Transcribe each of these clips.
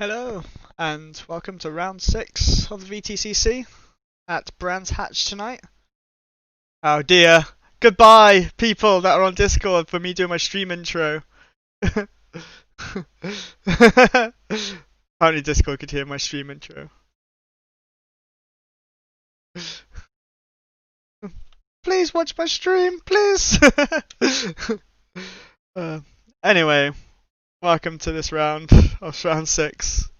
Hello, and welcome to round 6 of the VTCC at Brands Hatch tonight. Oh dear, goodbye people that are on Discord for me doing my stream intro. Only Discord could hear my stream intro. Please watch my stream, please! Anyway, welcome to this round of round 6.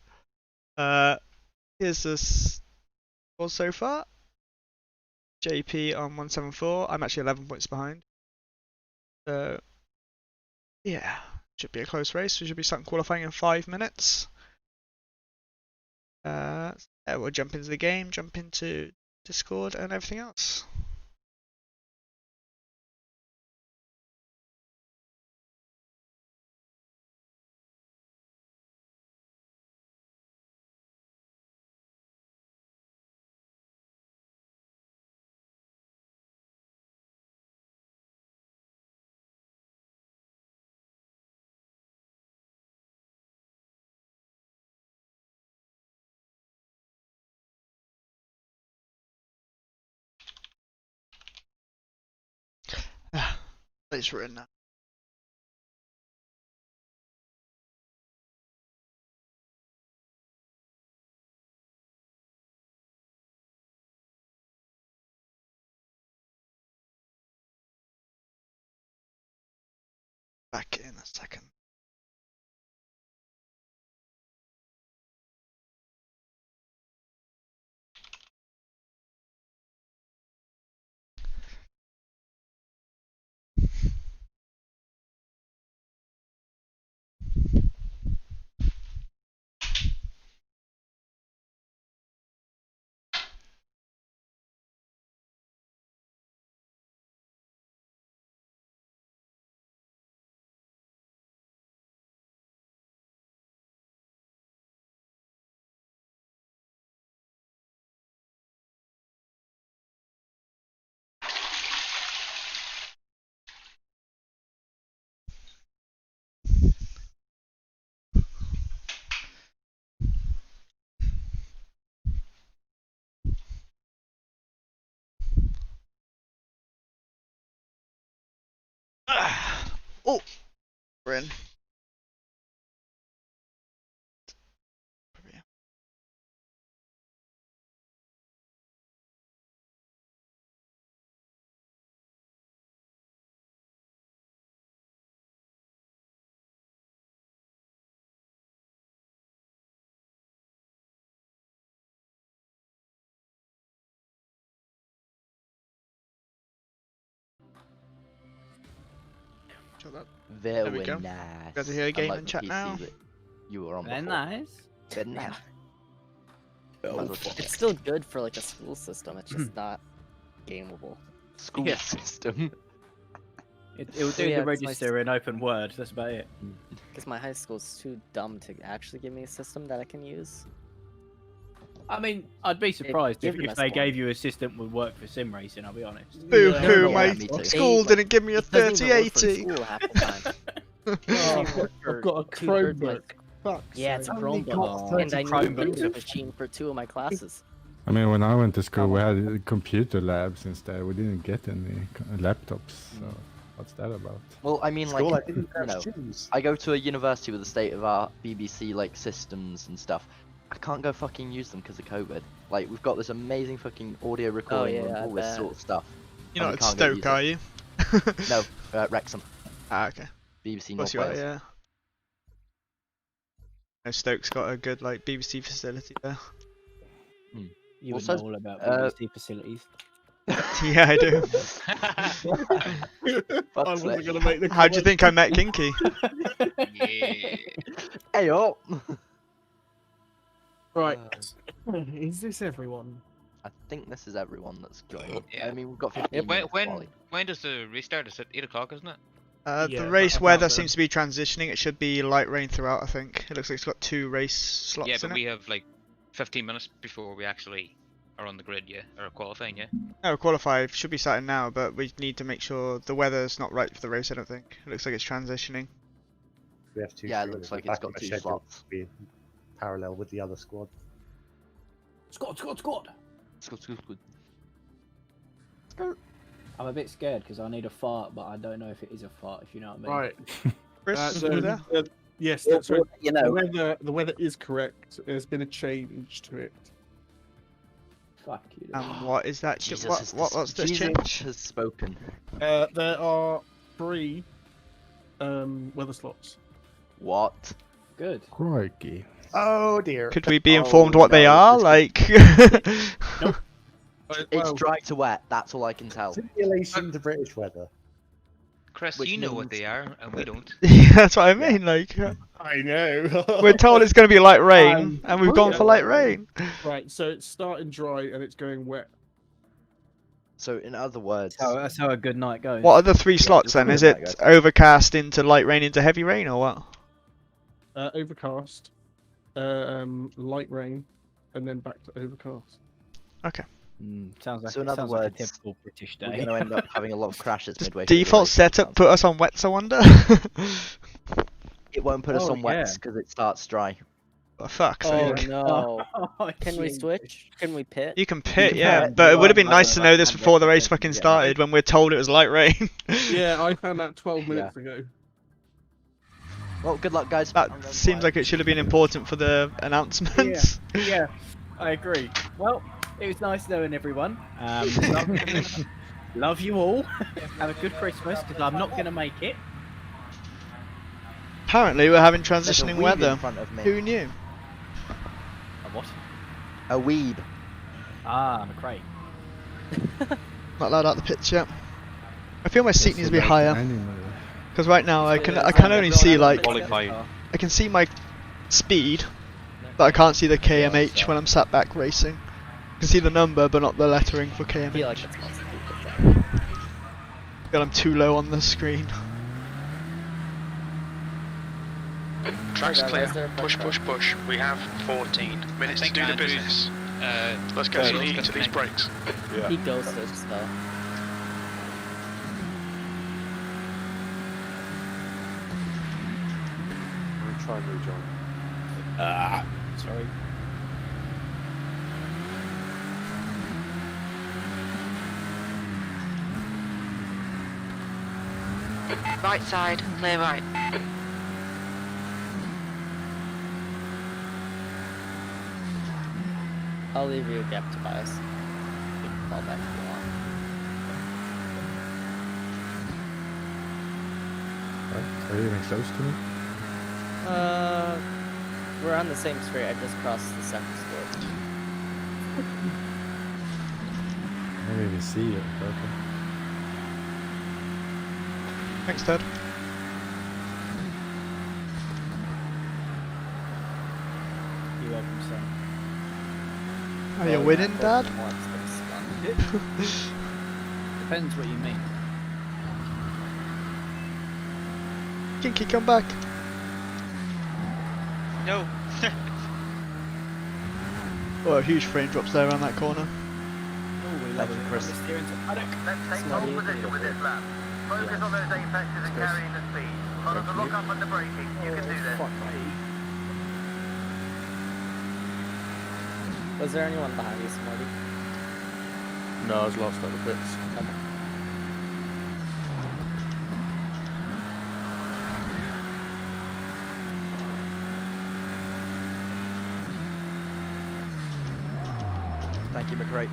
Here's this score so far. JP on 174. I'm actually 11 points behind. So, yeah, should be a close race. We should be starting qualifying in 5 minutes. Yeah, we'll jump into the game, jump into Discord and everything else. It's written now. Back in a second. Oh, we're in. Very we go. nice. Got to hear a game Unlike in the chat PC now. that you were on Very before. nice. Very nice. It's still good for like a school system. It's just not gameable. School Yeah. system. It will do Yeah, the it's register in open Word. That's about it. Because my high school is too dumb to actually give me a system that I can use. I mean, I'd be surprised if given us they one. gave you a system would work for sim racing. I'll be honest. Boo Yeah. hoo, No, my me too. school They, didn't give me a It doesn't even work for 3080. school half the time. I've got a Chromebook. Fuck's Yeah, it's a sake. Only Chromebook, got and I 30 need a Chromebooks. Windows machine for 2 of my classes. I mean, when I went to school, we had computer labs instead. We didn't get any laptops. So what's that about? Well, I mean, School, like, I didn't you have know, shoes. I go to a university with a state-of-art BBC like systems and stuff. I can't go fucking use them because of COVID. Like, we've got this amazing fucking audio recording yeah, room, I all this bet. sort of stuff. You're and not we at can't go Stoke, use are it. you? No, Wrexham, Ah, okay. BBC Of course North you are, Wales. yeah. No, Stoke's got a good like BBC facility there. You would Also, know all about BBC facilities. Yeah, I do. I Fuck's wasn't sake. gonna make the How do you think I met Kinky? Hey up! Right. Is this everyone? I think this is everyone that's joined. Yeah. I mean, we've got 15 When minutes. Wally. when does the restart? Is it 8 o'clock, isn't it? Yeah, The race about weather then. seems to be transitioning. It should be light rain throughout, I think. It looks like it's got 2 race slots Yeah, in but it. we have like 15 minutes before we actually are on the grid, yeah, or qualifying, yeah. No, qualify should be starting now, but we need to make sure the weather's not right for the race, I don't think. It looks like it's transitioning. We have two. Yeah, it streamers. looks like We're it's back on got the 2 schedule. slots. We parallel with the other squad. Squad. Good. I'm a bit scared because I need a fart, but I don't know if it is a fart. If you know what I mean. Right. Chris, you there? Yes, that's right. You know. The weather is correct. There's been a change to it. Fuck you. What is that? What's this Jesus change? has spoken. There are 3 weather slots. What? Good. Crikey. Oh dear. Could we be informed what they are? Like, It's dry to wet. That's all I can tell. Simulation to British weather. Chris, Which you know what means- they are, and we don't. yeah, that's what I mean. Like, I know. we're told it's going to be light rain, and we've gone for light rain. Right, so it's starting dry and it's going wet. So in other words, That's how a good night goes. What are the 3 slots just then? look Is at it that, overcast into light rain into heavy rain, or what? Overcast, light rain, and then back to overcast. Okay. Sounds like, So in it other sounds like a words, typical British we're day. going to end up having a lot of crashes Does midway through the default race, setup sounds put like. us on wets, I wonder? It won't put us Oh, on wets yeah. because it starts dry. For fuck's Oh sake. no. Oh, Can we jeez. switch? Can we pit? You can pit, can yeah, pit, but it but would have been I nice to don't know like this that before the bit, race yeah. fucking started when we're told it was light rain. Yeah, I found out 12 minutes ago. Well, good luck, guys. That I'm going seems quiet. like it should have been important for the announcements. Yeah, I agree. Well, it was nice knowing everyone. Love you all. Have a good Christmas because I'm not going to make it. Apparently we're having There's a transitioning weeb weather. in front of me. Who knew? A what? A weeb. Ah, McRae. Not allowed out the pits yet. I feel my seat That's needs to be like higher. animal. Because right now I can only see like Qualifying. I can see my speed, but I can't see the KMH when I'm sat back racing. I can see the number but not the lettering for I feel like KMH. that's most stupid thing. Feel I'm too low on the screen. Track's Hey, clear. guys, there, Push, back push, push. We have 14 minutes to think do the Andrew's, business. Let's get some heat into these brakes. He ghosted stuff. We'll try and rejoin. Sorry. Right side, clear right. I'll leave you a gap, Tobias. You can fall back if you want. Are you even close to me? We're on the same street. I just crossed the center split. I don't even see you. Okay. Thanks, Ted. You're welcome, son. Are you winning, Dad? Depends what you mean. Kinky, come back. No. Oh, huge frame drops there around that corner. Oh, we love Thank you, it. Chris. The steering to paddock. Let's take pole position with this lap. Focus on those apexes and carrying the speed. Follow the lock up and the braking. You can do this. Fuck me. Was there anyone behind you, Smarty? No, I was lost at the pits. Thank you, McRae.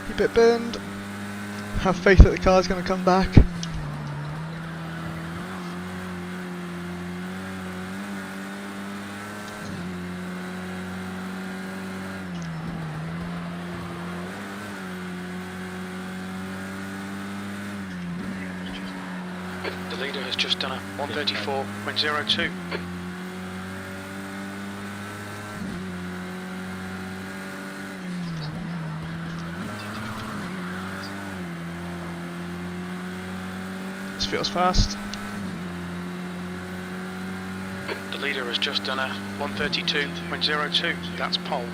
Keep it burned. Have faith that the car's going to come back. The leader has just done a 134.02. This feels fast. The leader has just done a 132.02. That's pole.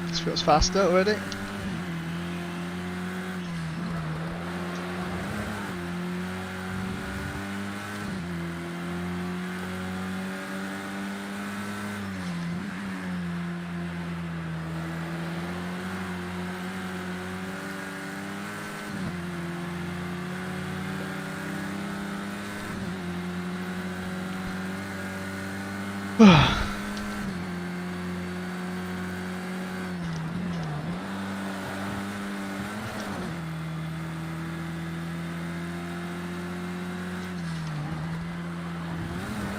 This feels faster already.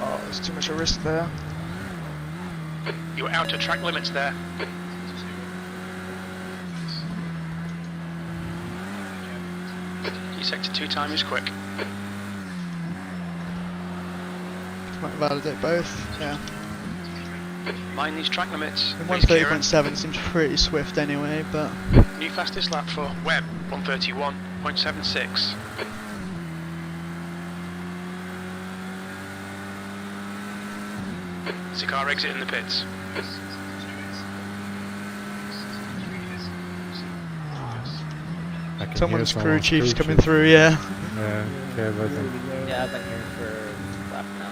Oh, there's too much of a risk there. You're out of track limits there. Your sector 2 time is quick. Might validate both, yeah. Mind these track limits. And Please, Kieran. 130.7 seems pretty swift anyway, but New fastest lap for Webb, 131.76. Is the car exiting the pits? I can someone's hear crew chief's crew coming chief. through, yeah. Yeah, okay, but Yeah, I've been here for a lap now.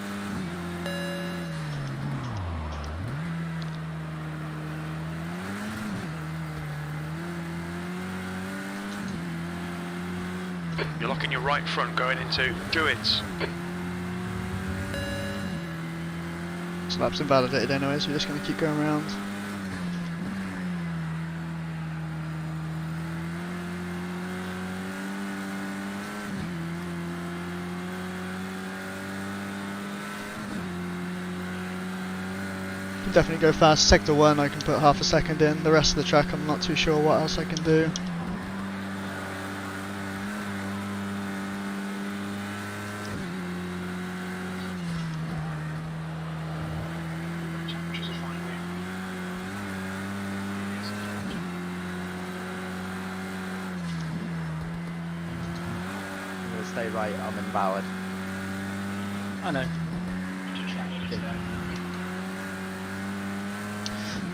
You're looking your right front going into Druids. This lap's invalidated anyway, so we're just going to keep going around. Can definitely go fast. Sector 1 I can put half a second in. The rest of the track I'm not too sure what else I can do. I'm gonna stay right, I'm invalid. I know.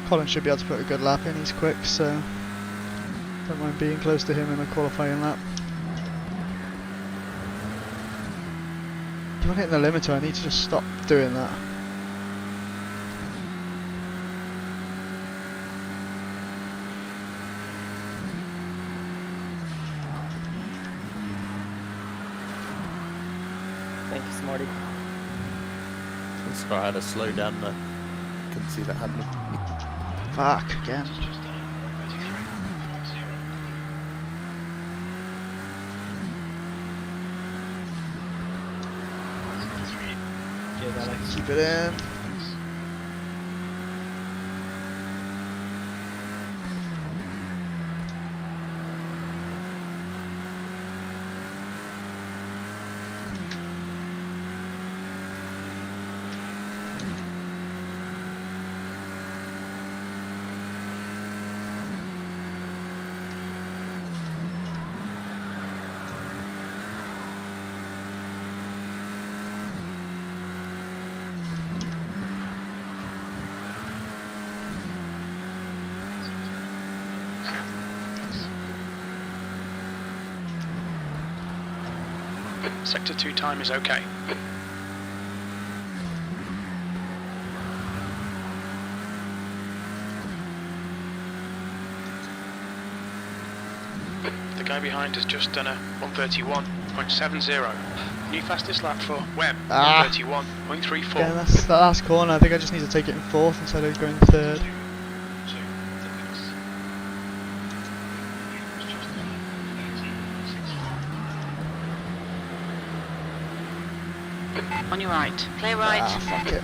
Colin should be able to put a good lap in, he's quick, so don't mind being close to him in a qualifying lap. If I'm hitting the limiter, I need to just stop doing that. Thank you, Smarty. Sorry, I had to slow down there. Couldn't see that happening. Fuck, again. Keep it in. Sector 2 time is okay. The guy behind has just done a 131.70. New fastest lap for Webb, 131.34. Again, that's the last corner. I think I just need to take it in fourth instead of going third. On your right. Clear right. Ah, fuck it.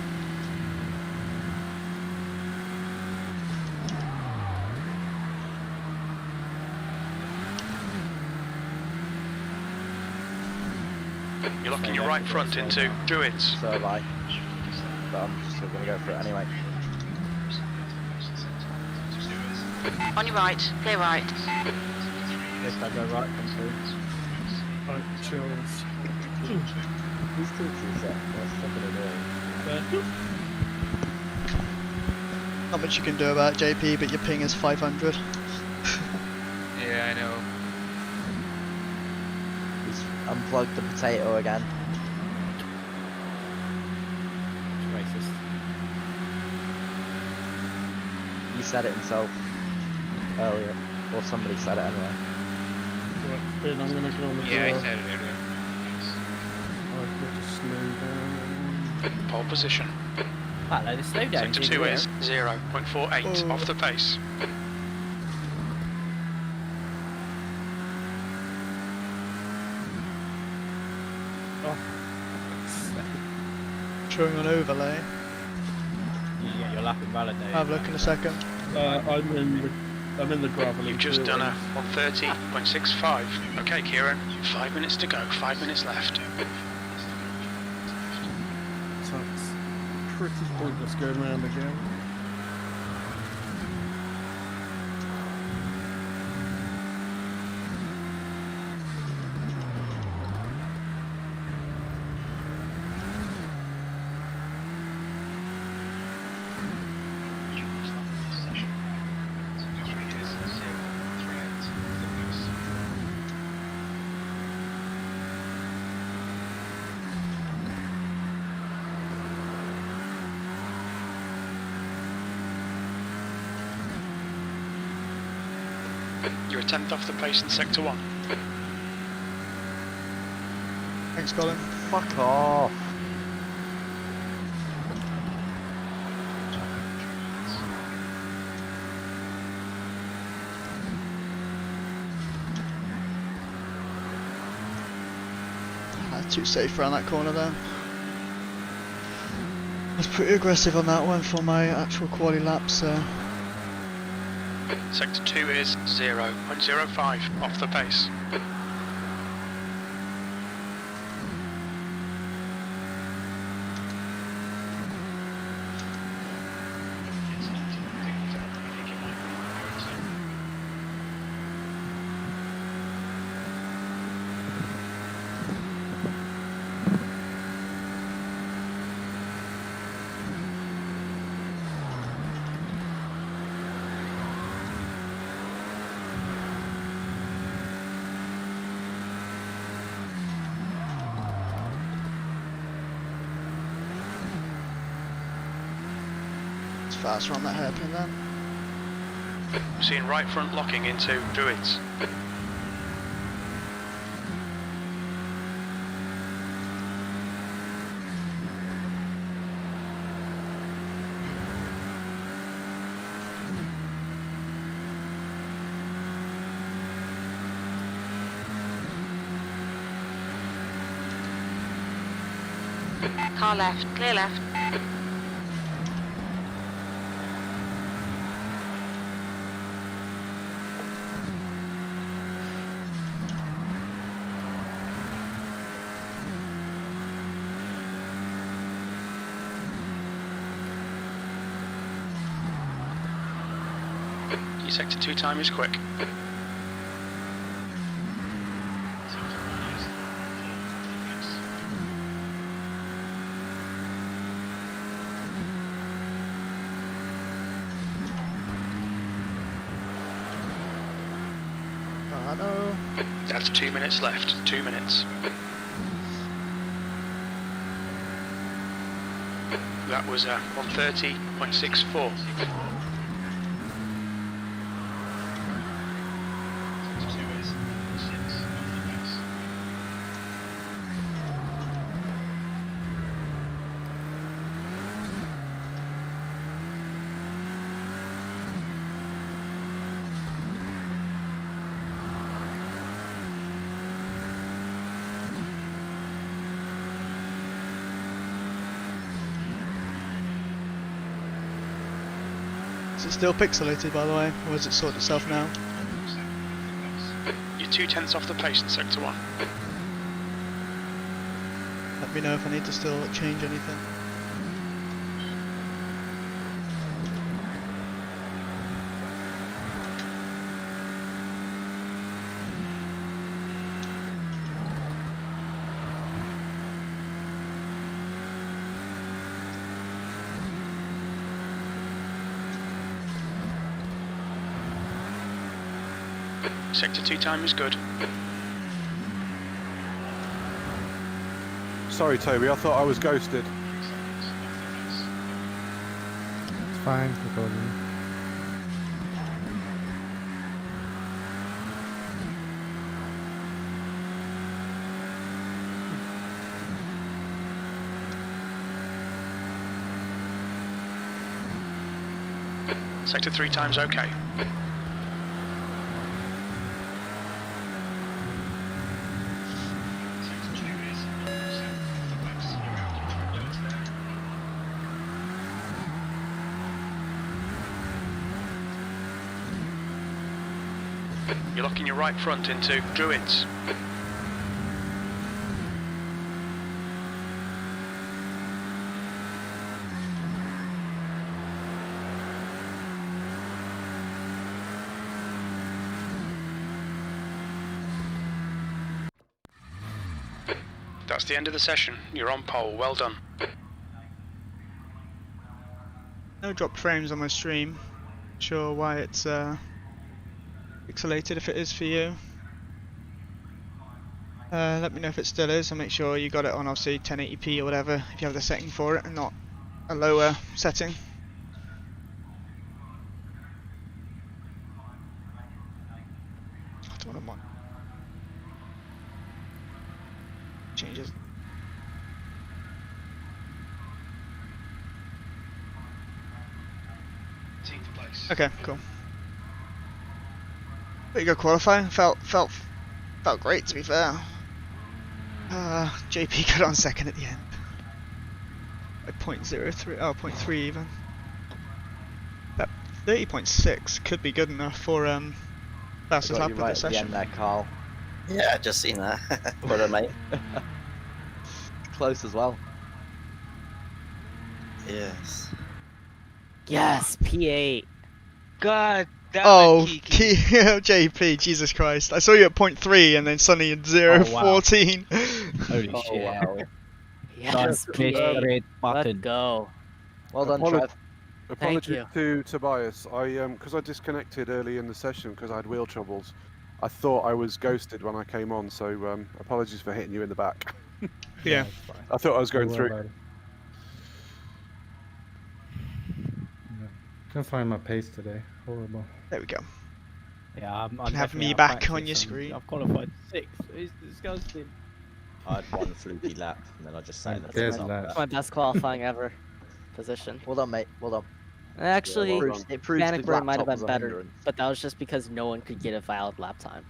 You're locking your right front into Druids. So have I. But I'm still gonna go for it anyway. On your right. Clear right. If I go right, come through. Right, chills. Who's teaching set? That's fucking annoying. Not much you can do about it, JP, but your ping is 500. Yeah, I know. He's unplugged the potato again. It's racist. He said it himself earlier. Or somebody said it anyway. Right, Ben, I'm gonna go on the Yeah, I draw. said it earlier. I've got to slow down. Pole position. Hello, the slowdown. Sector 2 is 0.48 Oh. off the pace. Showing on overlay. You get your lap invalidated. Have a look in a second. I'm in the gravel. You've just done a 130.65. Okay, Kieran, 5 minutes to go, 5 minutes left. So it's pretty pointless going round again. You're a tenth off the pace in Sector 1. Thanks, Colin. Fuck off. Too safe around that corner there. I was pretty aggressive on that one for my actual quali lap, so Sector 2 is 0.05 off the pace. it's faster on that hairpin then. Seeing right front locking into Druids. Car left. Clear left. Your Sector 2 time is quick. Oh no. That's 2 minutes left. 2 minutes. That was a 130.64. Is it still pixelated, by the way, or has it sorted itself now? You're 2/10 off the pace in sector 1. Let me know if I need to still change anything. Sector 2 time is good. Sorry, Toby, I thought I was ghosted. It's fine, recording. Sector 3 time's okay. You're locking your right front into Druids. That's the end of the session. You're on pole. Well done. No dropped frames on my stream. Sure why it's pixelated if it is for you. Let me know if it still is, and make sure you got it on obviously 1080p or whatever if you have the setting for it and not a lower setting. I don't want changes. Okay, cool. Pretty good qualifying. Felt great, to be fair. JP got on second at the end. By 0.03, oh 0.3 even. That 30.6 could be good enough for fastest lap of the session. There, Carl. Yeah, just seen that. What a mate. Close as well. Yes. Yes, P8. God damn Oh, it, Kiki. JP, Jesus Christ. I saw you at 0.3 and then suddenly at 0.14. Holy Oh, shit. wow. Yes, Press P8. red Let's button. go. Well done, Apolo- Trev. Apologies you. to Tobias. Because I disconnected early in the session because I had wheel troubles. I thought I was ghosted when I came on, so apologies for hitting you in the back. Yeah. It's fine. I thought I was going Don't worry through. about it. Yeah. Can't find my pace today. Horrible. There we go. Yeah, I'm Can have definitely me out back practice on your and screen. I've qualified 6th. It's disgusting. I had one fluky lap and then I just sat in the There's front. that. That's my best qualifying ever position. Well done, mate. Well done. Actually, well done. It proves the Bannochbrae might have laptop was been a better, hindrance. but that was just because no one could get a valid lap time.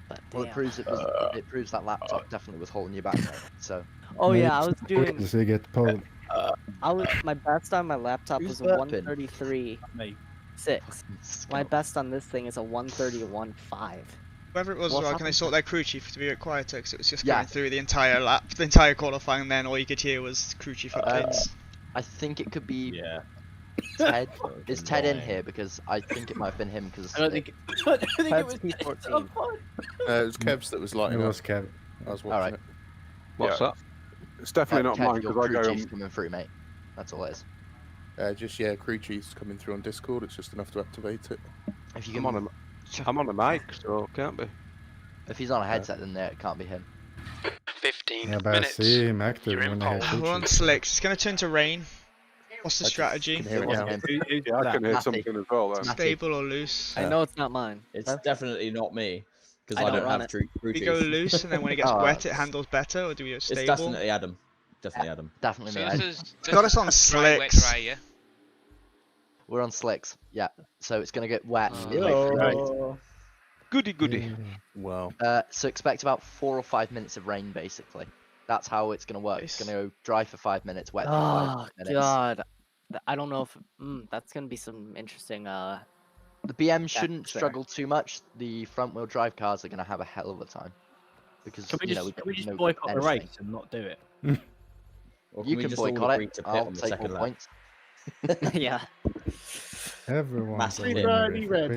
But Well, it damn. proves it proves that laptop definitely was holding you back, mate. So Oh yeah, I was doing. Does he get pulled? My best on my laptop Who's was a burping? 133.6. Me. My best on this thing is a 131.5. Whoever it was, as What's well, can they happened? sort their crew chief to be a bit quieter because it was just Yeah. going through the entire lap, the entire qualifying, and then all you could hear was crew chief updates. I think it could be Yeah. Ted. Is Ted in here? Because I think it might have been him. Because I don't think it was P14. It was Kev's that was It lighting up. was Kev. I was watching Alright. it. What's that? It's definitely not mine your because I crew go. chief's coming through, mate. That's all it is. Crew chiefs coming through on Discord. It's just enough to activate it. If you I'm can, on I'm on a mic, so it can't be. if he's on a headset, then it can't be him. 15 Yeah, but I minutes. see him active You're in when I hear pole. We're on Twitch. slicks. It's going to turn to rain. What's the I just strategy? can hear It it wasn't now. him. Yeah, I can hear Matty. something as well. Then. Matty. Stable or loose? I know it's not mine. It's definitely not me because I I don't don't run have it. crew Do we chief. go loose and then when it gets Oh, wet it handles better, or do we go It's stable? definitely Adam. Definitely Adam. Definitely So me. this is Got us on dry, wet, slicks. dry, yeah? We're on slicks. Yeah. So it's gonna get wet. Goody goody. Yeah. Wow. So expect about 4 or 5 minutes of rain, basically. That's how it's gonna work. It's Nice. gonna go dry for 5 minutes, wet for Oh 5 minutes. god. I don't know if that's gonna be some interesting. The BM shouldn't there. struggle too much. The front wheel drive cars are going to have a hell of a time. Because, Can we you know, just, get can we just no boycott the anything. race and not do it? Or You we can just all boycott agree it. to pit I'll on the take second more lap? points. Yeah. Everyone. Massive told hit. me to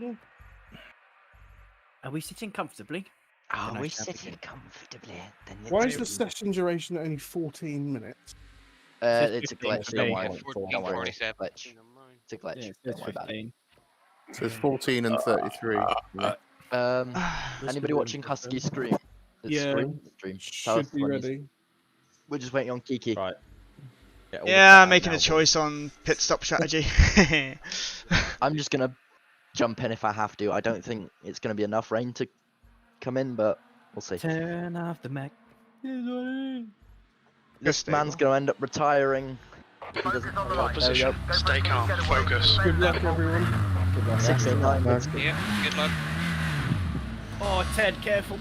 quit. Are we sitting comfortably? Are Then I we shall begin. sitting comfortably? Then Why let's is the begin. session duration only 14 minutes? It's a 15, glitch. Don't worry. 14:47. Glitch. It's a glitch. Yeah, it Don't says worry about it. 15. So it's 14 and 33. left. Anybody watching Husky Scream? Yeah, Stream. Tell us should be when he's- ready. We're just waiting on Kiki. Right. Get all the Yeah, chat I'm out making now, a choice on pit stop strategy. I'm just gonna jump in if I have to. I don't think it's gonna be enough rain to come in, but we'll see. Turn off the Mac. This man's gonna end up retiring. He doesn't Pole there we position. go. Stay calm. Focus. Good luck, everyone. Good luck. 69 minutes. Yeah, good luck. Oh, Ted, careful.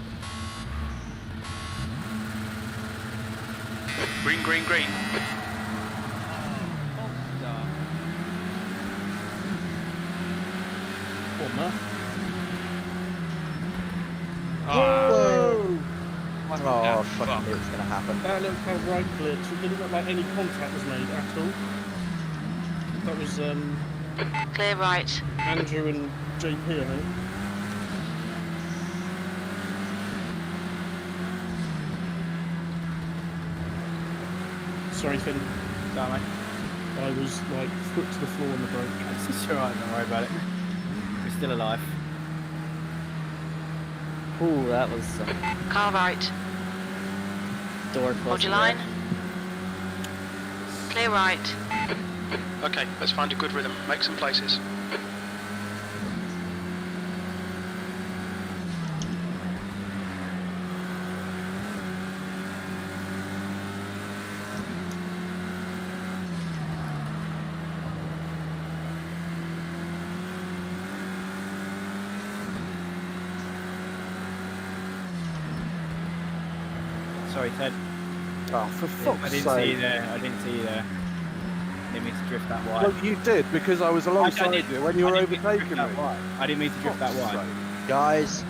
Green, green, green. Oh, fucking knew it was gonna happen. That looked kind of right glitch. It didn't look like any contact was made at all. That was Clear right. Andrew and JP, I think. Sorry, Finn. Sorry, mate. I was like foot to the floor on the brake. It's alright, don't worry about it. We're still alive. Ooh, that was Car right. door Hold closing. your line. Clear right. Okay, let's find a good rhythm. Make some places. Sorry, Ted. Oh, for fuck's I didn't sake. see you there. I didn't see you there. I didn't mean to drift that wide. Well, you did, because I was alongside did- you when you were I didn't mean to drift overtaking that me. wide. I didn't mean to drift that Fuck's wide. sake. Guys,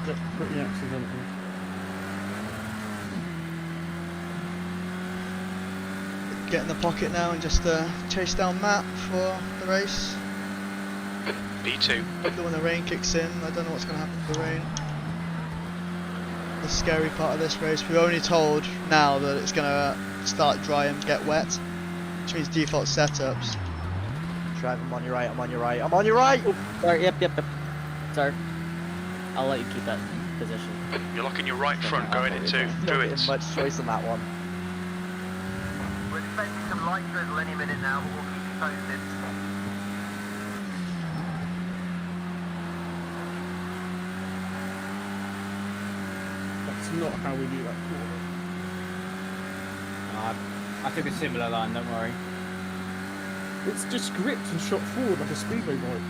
That's pretty accidental. Get in the pocket now and just chase down Matt for the race. B2. Hopefully when the rain kicks in, I don't know what's going to happen with the rain. The scary part of this race, we're only told now that it's going to start dry and get wet, which means default setups. drive, I'm on your right, I'm on your right, I'm on your right! Sorry, yep. Sorry. I'll let you keep that position. You're locking your right front going into Not Druids. much choice on that one. We're expecting some light drizzle any minute now, but we'll keep you posted. That's not how we do that corner. I took a similar line, don't worry. It's just gripped and shot forward like a speedway bike.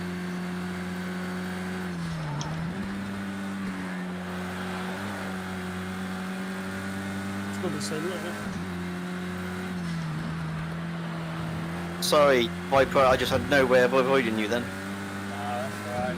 It's got the same look. Sorry, Viper, I just had no way of avoiding you then. That's alright.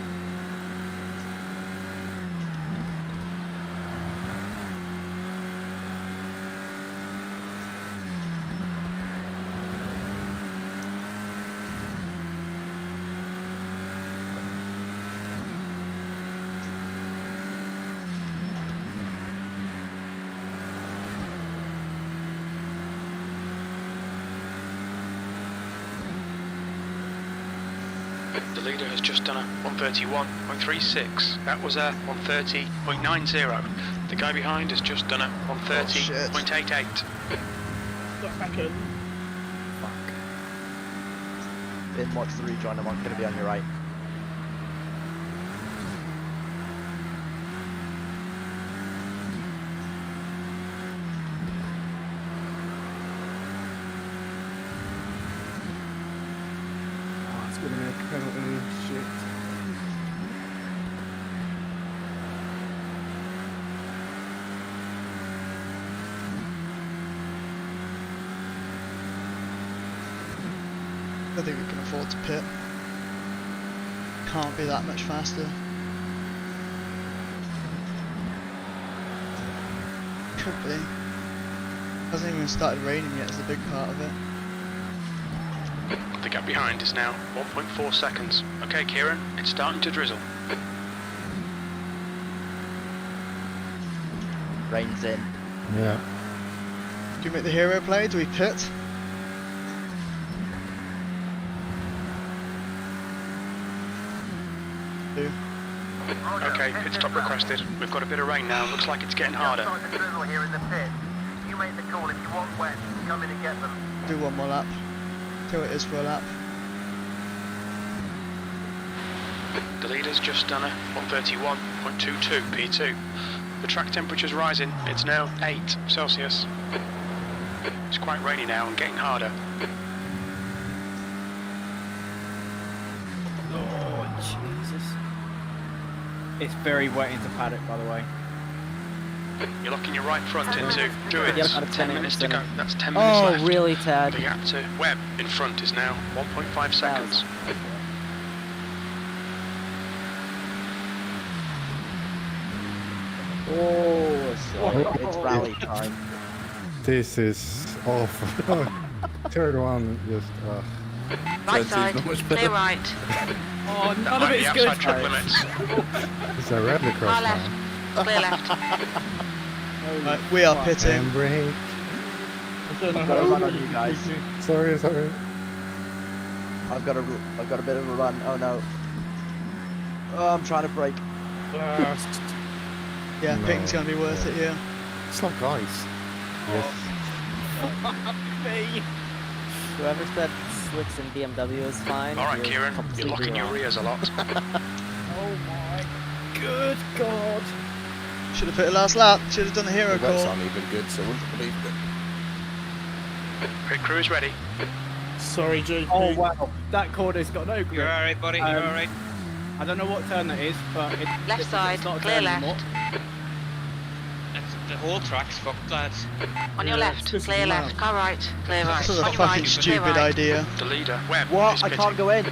The leader has just done a 131.36. That was a 130.90. The guy behind has just done a 130.88. Got back in. In watch the rejoin, I'm going to be on your right. Oh, it's gonna be a penalty. Shit. think we can afford to pit. Can't be that much faster. Could be. Hasn't even started raining yet, is the big part of it. The gap behind is now 1.4 seconds. Okay, Kieran, it's starting to drizzle. Rain's in. Yeah. Do we make the hero play? Do we pit? Do. Okay, pit stop requested. We've got a bit of rain now. Looks like it's getting harder. Starting to drizzle here in the pit. You make the call. If you want wet, come in and get them. Do one more lap. Till it is for a lap. The leader's just done a 131.22 P2. The track temperature's rising. It's now 8 Celsius. It's quite rainy now and getting harder. Oh, Jesus. It's very wet into paddock, by the way. You're locking your right front into Druids. Yep, out of 10 10 minutes to minutes go. in. That's 10 minutes Oh, left. really, Tad? The gap to Webb in front is now 1.5 seconds. It's rally time. This is awful. Third one just. Right side, clear right. Oh, That none might of be it's outside good. track limits. It's a rally Car cross left, now. clear left. Right, we are pitting. And brake. I don't know I've got a how run on you guys. Sorry. I've got a bit of a run. Oh no. Oh, I'm trying to brake. Yeah, No. pitting's gonna be worth it here. It's like ice. Yes. Me. Whoever said slicks in BMW is fine. All right, you're Kieran, you're completely locking your wrong. rears a lot. Oh my good God. Should have put it last lap. Should have done the hero The wets call. aren't even good, so I wouldn't believe it. Pit crew is ready. Sorry, GP. Oh wow, that corner's got no grip. You're alright, buddy. You're alright. I don't know what turn that is, but Left side, it's not a clear turn left. anymore. The whole track's fucked, lads. On your left, clear left. Car right, clear right. This is a On your fucking right, clear stupid right. idea. The leader, Webb, What? is I pitting. can't go in.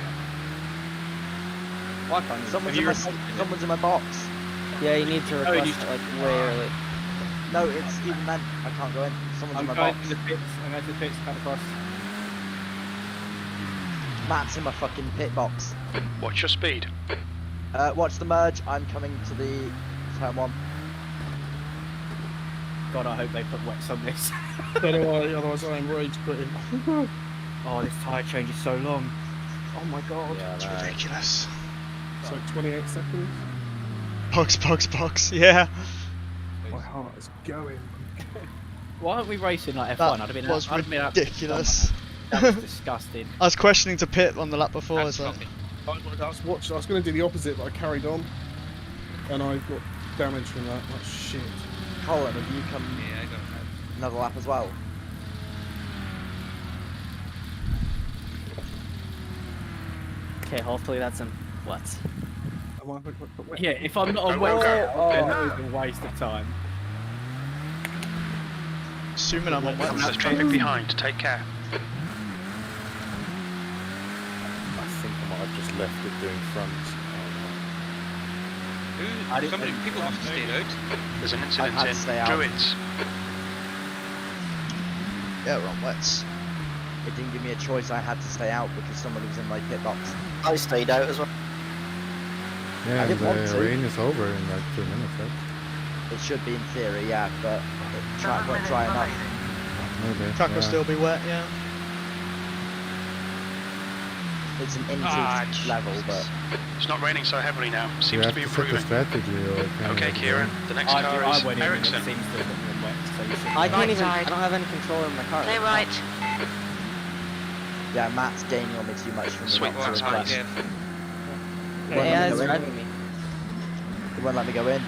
Why can't you? Someone's in my box. Yeah, you need to you request need it like way early. No, it's even then. I can't go in. Someone's I'm in my going box. to the pits. I'm going to the pits, cut across. Matt's in my fucking pit box. Watch your speed. Watch the merge. I'm coming to the turn one. God, I hope they put wets on this. So do I, otherwise I am rage quitting. Oh, this tyre change is so long. Oh my God. It's ridiculous. It's like 28 seconds. Box. Yeah. My heart is going. Why aren't we racing like F1? That I'd have been was I'd have been out- ridiculous. That was disgusting. I was questioning to pit on the lap before as well. I was going to do the opposite, but I carried on. And I got damage from that. That's shit. Colin, have you come Yeah, I got it. another lap as well? Okay, hopefully that's in what? Yeah, if I'm not on Go, wet, go, go. then that is a waste of time. Assuming I'm on wet. There's traffic behind, take care. I think I might have just left it doing fronts. People must have stayed out. There's an I've incident had to stay in out. Druids. Yeah, we're on wets. It didn't give me a choice. I had to stay out because someone was in my pit box. I stayed out as well. Yeah, I didn't want the to. rain is over in like 2 minutes, right? It should be in theory, yeah, but the track won't dry enough. Maybe. Track will yeah. still be wet, yeah. It's an inch Ah, level, but It's not raining so heavily now. You Seems to have be to set the improving. strategy or can Okay, you- Kieran, the next car I is went in and Ericsson. it seems to have been wet, so you should. I can't Right even. side. I don't have any control in my car. Clear right. yeah, Matt's gaining on me too much from the Sweet box. one, It high, won't yeah. The AI is let me go in. driving me. It won't let me go in.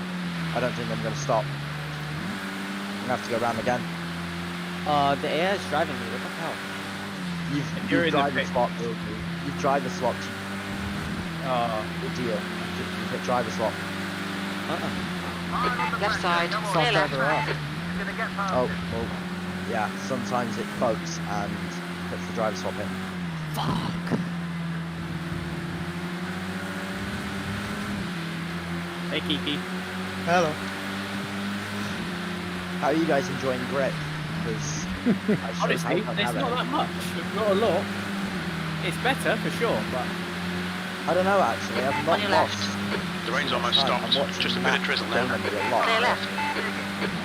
I don't think I'm going to stop. I'm going to have to go around again. The AI is driving me. What the hell? You're You've in the driver pit. swap. You've driver swapped. Oh, Good deal. You've hit driver swap. Left side, Soft clear left. driver off. You're going to get past Oh, him. well, yeah, sometimes it bugs and puts the driver swap in. Fuck. Hey, Kiki. Hello. How are you guys enjoying grit? Because Honestly, it's not that much. Not a lot. It's better for sure, but I don't know actually. I've not On your left. watched. The rain's almost stopped. Just a bit of drizzle now. Clear left.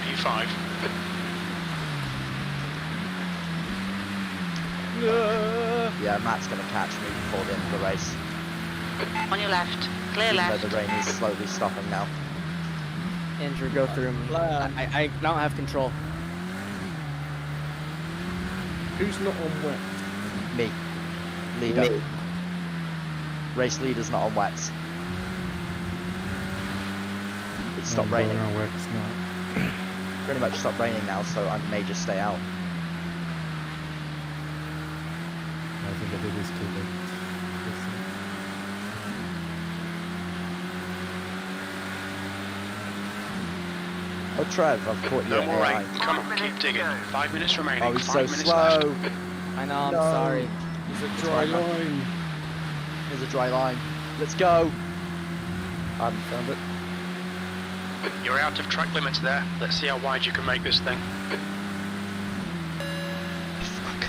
P5. Yeah, Matt's gonna catch me before the end of the race. On your left. Clear Even left. though the rain is slowly stopping now. Andrew, go through me. I don't have control. Who's not on wet? Me. Leader. Race leader's not on wets. It stopped I'm going raining. on wets now. Pretty much stopped raining now, so I may just stay out. I think I did this too late. Oh, Trev, I've caught you No at more AI. rain. Come on, keep digging. 5 minutes remaining. Oh, he's so 5 minutes left. slow. I know, I'm No. sorry. There's a dry line. There's a dry line. Let's go. I haven't found it. You're out of track limits there. Let's see how wide you can make this thing. Fuck.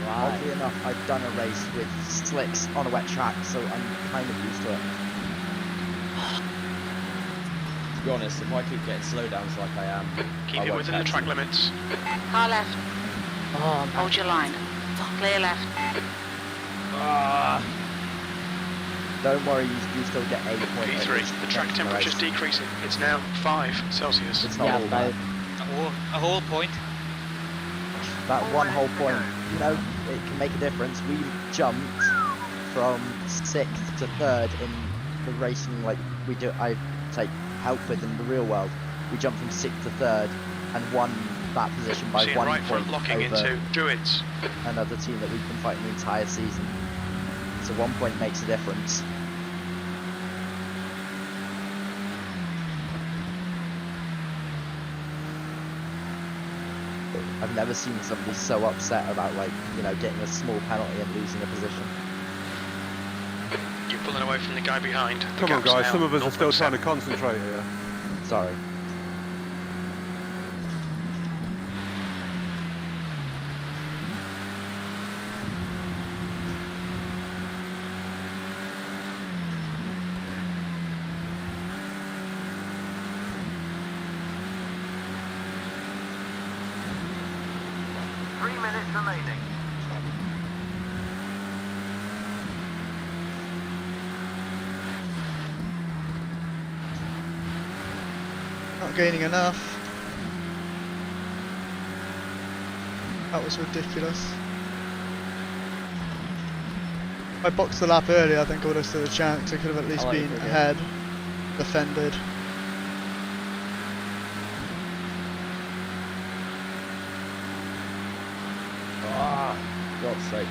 Oddly enough, I've done a race with slicks on a wet track, so I'm kind of used to it. To be honest, if I keep getting slowdowns like I am, Keep I it won't within the catch track you. limits. Car left. Oh, I'm Hold your line. Clear left. Don't worry, you still get 8 points. P3. The track temperature's decreasing. It's now 5 Celsius. It's not Yeah, all but bad. A whole point. That one whole point, you know, it can make a difference. We jumped from 6th to 3rd in the racing, like we do. I take help with in the real world. We jumped from 6th to 3rd and won that position by Seeing 1 right point front locking over into Druids. another team that we've been fighting the entire season. So 1 point makes a difference. I've never seen somebody so upset about, like, you know, getting a small penalty and losing a position. You're pulling away from the guy behind. The Come on, gap's guys. now Some of us are still trying to 0.7. concentrate here. Sorry. Remaining. Not gaining enough. That was ridiculous. If I boxed the lap earlier, I think I would have stood a chance. I could have at least been ahead, defended. God's sake.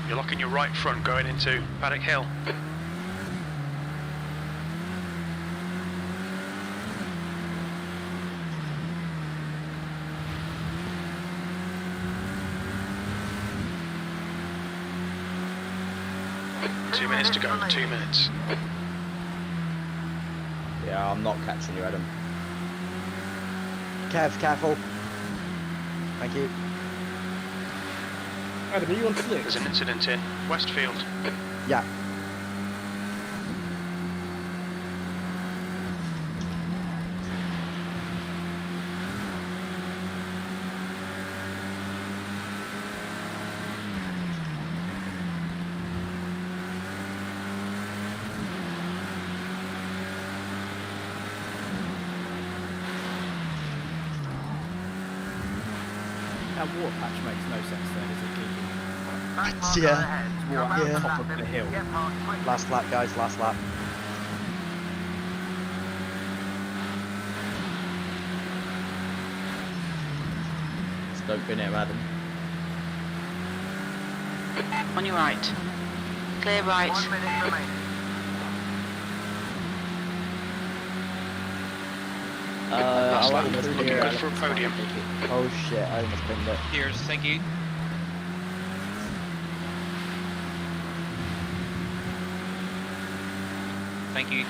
You're locking your right front going into Paddock Hill. Two minutes to go, 2 minutes. Yeah, I'm not catching you, Adam. Kev, careful. Thank you. Adam, are you on slick? There's an incident in Westfield. Yeah. that water patch makes no sense then, is it, Kiki? Yeah. Water Yeah. on top of the hill. Last lap, guys, last lap. Don't be near Adam. On your right. Clear right. 1 minute remaining. Last lap, almost looking clear. good for a podium. Oh shit, I almost pinned it. Cheers, thank you. Thank you.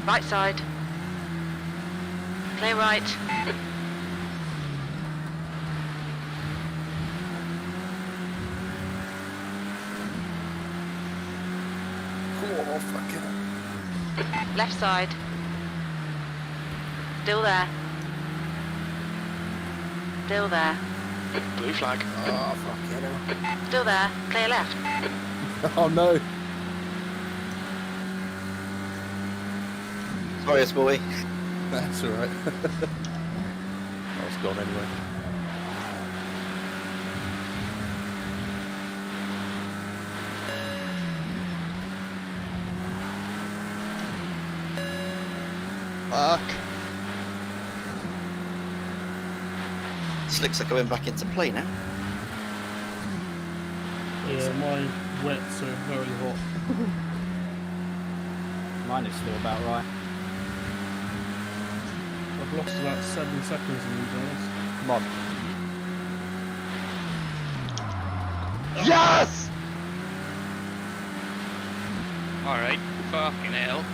Right side. Clear right. Oh, fucking. Left side. Still there. Still there. Blue flag. Oh, fucking. Still there. Clear left. Oh no. Sorry, boy. That's alright. I was gone anyway. Fuck. Slicks are going back into play now. Yeah, my wets are very hot. Mine is still about right. I've lost about 7 seconds in these hours. Come on. Yes! Alright, fucking hell.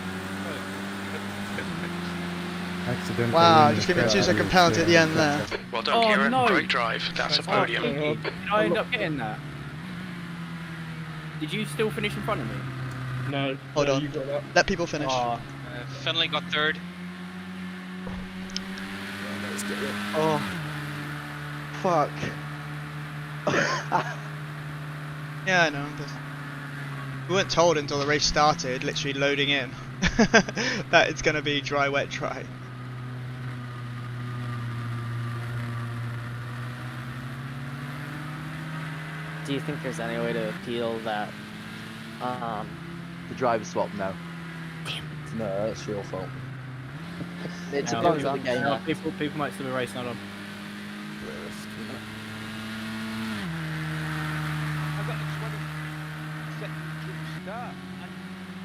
Accidental. Wow, just give me a 2-second penalty at the end there. Well done, Oh, Kieran. no. Great drive. That's a podium. Did I end up getting that? Did you still finish in front of me? No. Hold no, on. You got that. Let people finish. Oh, Finley got third. Let's get it. Oh. Fuck. Yeah, I know. We weren't told until the race started, literally loading in, that it's going to be dry, wet, dry. Do you think there's any way to appeal that? The driver swap, no. No, that's your fault. It's a no, bug of the game. no, people might still be racing. Hold on. I got a 20-second jump start and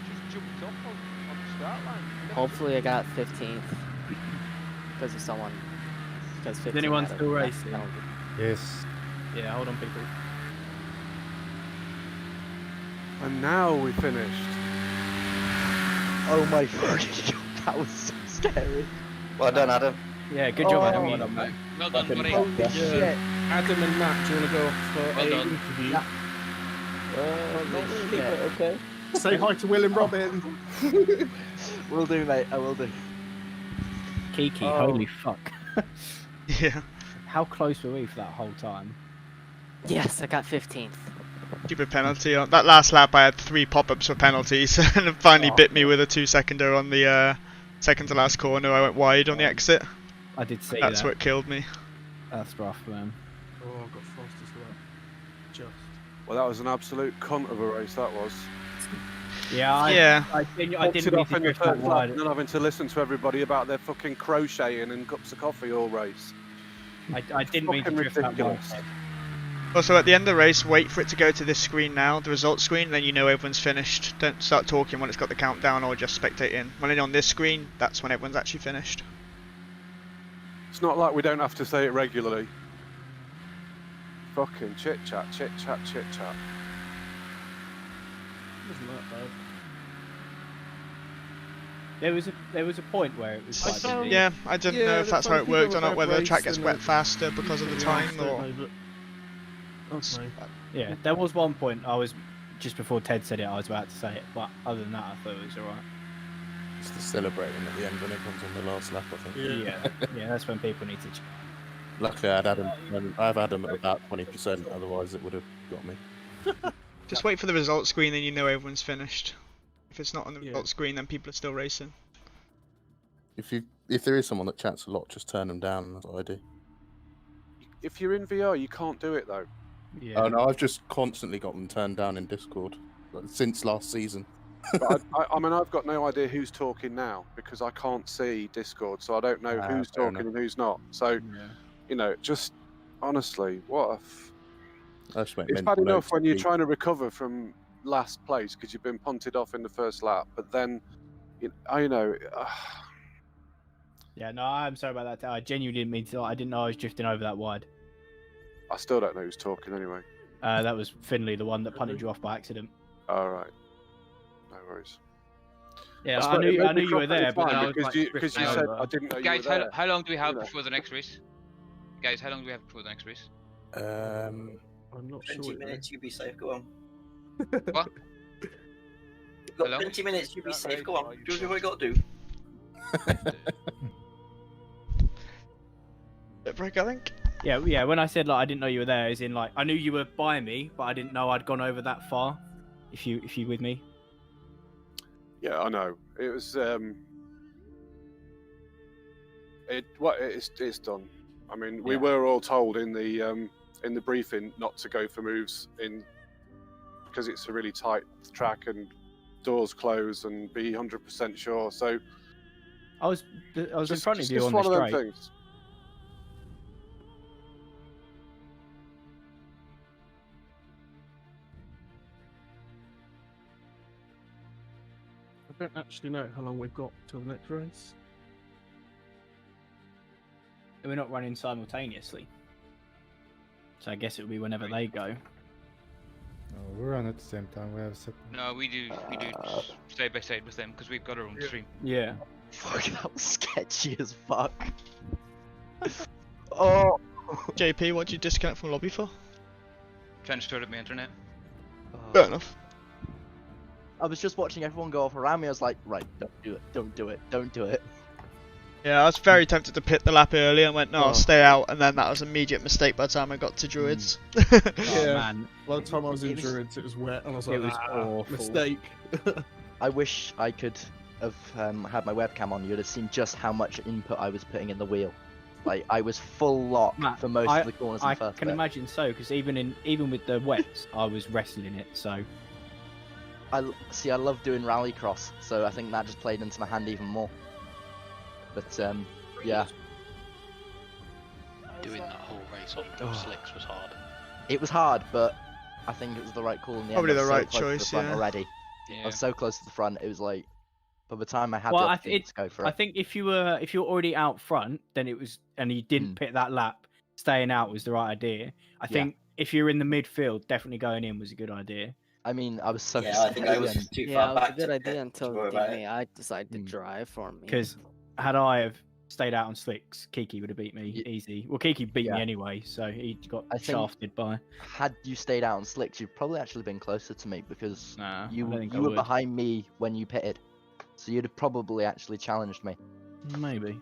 just jumped up on the start line. Hopefully, I got 15th because of someone. Because 15th. Is anyone had a still left racing? penalty. Yes. Yeah, hold on, people. And now we finished. Oh my god, that was so scary. Well done, Adam. Yeah, good job, Adam. Oh. Well done, mate. Well done, buddy. Holy Yeah. shit. Adam and Matt, do you want to go off for Well a done. interview? Yeah. Not really, but okay. Say hi to Will and Robin. Will do, mate. I will do. Kiki, Oh. holy fuck. Yeah. How close were we for that whole time? Yes, I got 15th. Stupid penalty. On that last lap, I had 3 pop-ups for penalties, and it finally bit me with a 2-seconder on the second to last corner. I went wide on the exit. I did see That's that. what killed me. That's rough, man. Oh, I've got fast as well. Just. Well, that was an absolute cunt of a race, that was. Yeah, I didn't Popped need it off to in the drift that first lap wide. and then having to listen to everybody about their fucking crocheting and cups of coffee all race. I didn't mean to Fucking drift that wide. ridiculous. Also, at the end of the race, wait for it to go to this screen now, the results screen, then you know everyone's finished. Don't start talking when it's got the countdown or just spectate in. When it's on this screen, that's when everyone's actually finished. It's not like we don't have to say it regularly. Fucking chit chat, chit chat, chit chat. Wasn't that bad. There was a point where it was quite busy. Yeah, I didn't know if that's how it worked or not, whether the track gets wet faster because of the time or... Okay. Yeah, there was one point I was just before Ted said it, I was about to say it, but other than that, I thought it was alright. It's the celebrating at the end when everyone's on the last lap, I think. Yeah, that's when people need to. Luckily, I had Adam. I have Adam at about 20%. Otherwise, it would have got me. Just wait for the results screen, then you know everyone's finished. If it's not on the results screen, then people are still racing. If there is someone that chats a lot, just turn them down. That's what I do. If you're in VR, you can't do it though. Yeah. Oh no, I've just constantly got them turned down in Discord since last season. But I mean, I've got no idea who's talking now because I can't see Discord, so I don't know who's fair talking and who's not. So, you know, just honestly, what it's bad enough when you're trying to recover from last place because you've been punted off in the first lap, but then, you know. Yeah, no, I'm sorry about that. I genuinely didn't mean to. I didn't know I was drifting over that wide. I still don't know who's talking anyway. That was Finley, the one that punted you off by accident. All right. No worries. Yeah, I knew you were there, but I was because you said I didn't know Guys, you were there. how long do we have before the next race? Guys, how long do we have before the next race? I'm not 20 minutes, you be safe, go on. What? You've got 20 minutes, you be safe, go on. Do what you got to do. Break, I think. Yeah. When I said like I didn't know you were there, as in like I knew you were by me, but I didn't know I'd gone over that far. If you with me. Yeah, I know. It was it's done. I mean, we were all told in the briefing not to go for moves in because it's a really tight track and doors close and be 100% sure. So I was in front of you just on one the of them straight. things. I don't actually know how long we've got till the next race. We're not running simultaneously, so I guess it will be whenever they go. No, we're on at the same time. We have separate. No, we do side by side with them because we've got our own stream. Yeah. Fuck, that was sketchy as fuck. Oh. JP, what did you disconnect from lobby for? Trying to start up my internet. Fair enough. I was just watching everyone go off around me. I was like, right, don't do it, don't do it, don't do it. Yeah, I was very tempted to pit the lap early and went, no, I'll stay out, and then that was an immediate mistake by the time I got to Druids. Yeah, man. By the time I was in Druids, it was wet, and I was like, It was awful. mistake. I wish I could have had my webcam on. You'd have seen just how much input I was putting in the wheel. Like, I was full lock Matt, for most of the corners in I the first can bit. imagine so, because even with the wets, I was wrestling it. So I love doing rallycross, so I think that just played into my hand even more. But yeah. Doing that whole race on slicks was hard. It was hard, but I think it was the right call in the Probably end. I the was so right close to the choice, front yeah. already. Yeah. I was so close to the front, it was like, by the time I had well, the I opportunity to go for I it. think if you were already out front, then it was, and you didn't pit that lap, staying out was the right idea. I think if you're in the midfield, definitely going in was a good idea. I mean, I was so Yeah, I think I was too Yeah, far it was back a good to idea pit until to worry about it. I decided to drive for me. Because had I have stayed out on slicks, Kiki would have beat me easy. Well, Kiki beat me anyway, so he got I think shafted by. Had you stayed out on slicks, you'd probably actually been closer to me because I you don't think I were would. behind me when you pitted, so you'd have probably actually challenged me. Maybe.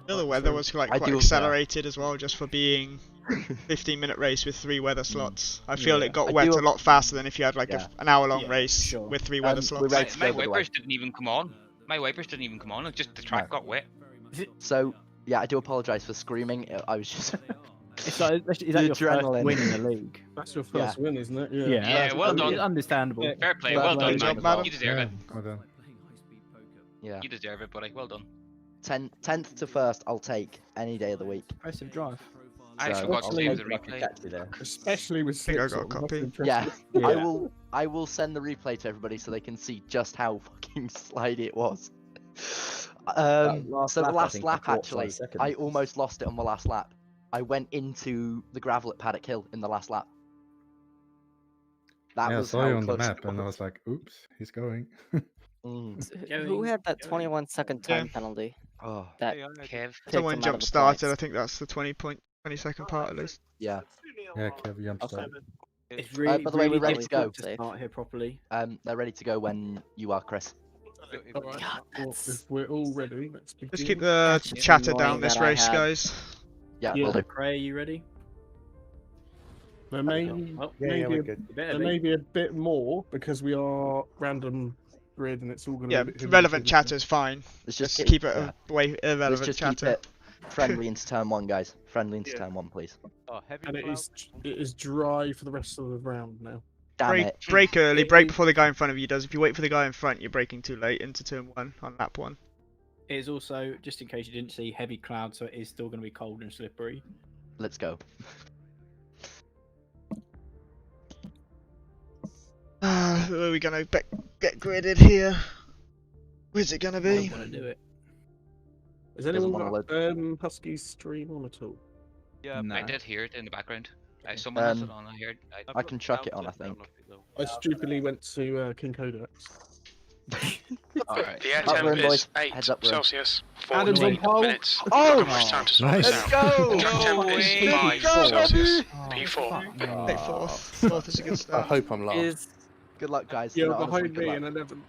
The weather was like I quite do- accelerated as well, just for being 15-minute race with 3 weather slots. I feel it got wet a lot faster than if you had like an hour-long race with 3 weather slots. My wipers didn't even come on. My wipers didn't even come on. It's just the track got wet. So yeah, I do apologise for screaming. I was just. Is that your first win in the league? That's your first win, isn't it? Yeah. Yeah, well done. Understandable. Fair play. Well done, man. You deserve it. Well done. Yeah. You deserve it, buddy. Well done. 10th to 1st, I'll take any day of the week. Impressive drive. I So, forgot to I'll save take the replay. Especially with I think I slicks got a on, copy. that's impressive. Yeah, I will send the replay to everybody so they can see just how fucking slidey it was. So the last lap actually, I almost lost it on the last lap. I went into the gravel at Paddock Hill in the last lap. That Yeah, I was saw how you on the close map, it and I was. was like, "Oops, he's going." Who had that 21-second time penalty? Oh, that Kev. Someone jump started. I think that's the 20-second part at least. Yeah. Yeah, Kev jump started. It's really, by the way, really we're ready to go. difficult to start here properly. They're ready to go when you are, Chris. Alright, well, if we're all ready, let's begin. Just keep the chatter down this race, guys. Yeah, Yeah. will do. Cray, you ready? There may, we're good. there may be a bit more because we are random grid and it's all going to Yeah, be a bit relevant chatter is fine. Let's Just just keep it yeah. away Let's irrelevant just chatter. keep it friendly into turn 1, guys. Friendly into turn 1, please. Oh, heavy And it clouds. is dry for the rest of the round now. Damn it. Brake early, brake before the guy in front of you does. If you wait for the guy in front, you're braking too late into turn 1 on lap 1. It is also, just in case you didn't see, heavy cloud, so it is still going to be cold and slippery. Let's go. Where are we going to get gridded here? Where's it going to be? I'm going to do it. Has anyone got Husky's stream on at all? Yeah, No. I did hear it in the background. Someone has it on. I heard. I can chuck it on, I think. I stupidly went to King Kodak. Alright. The air Up temp room, boys. is 8 Heads up room. Celsius. Adam's on 14 pole. minutes. Oh! Not much time to sort Nice. this out. Go! The track temp is 5 Celsius. P4. Hey, fourth is a good I start. hope I'm last. Is Good luck, guys. You're No, honestly, behind good me luck. in 11.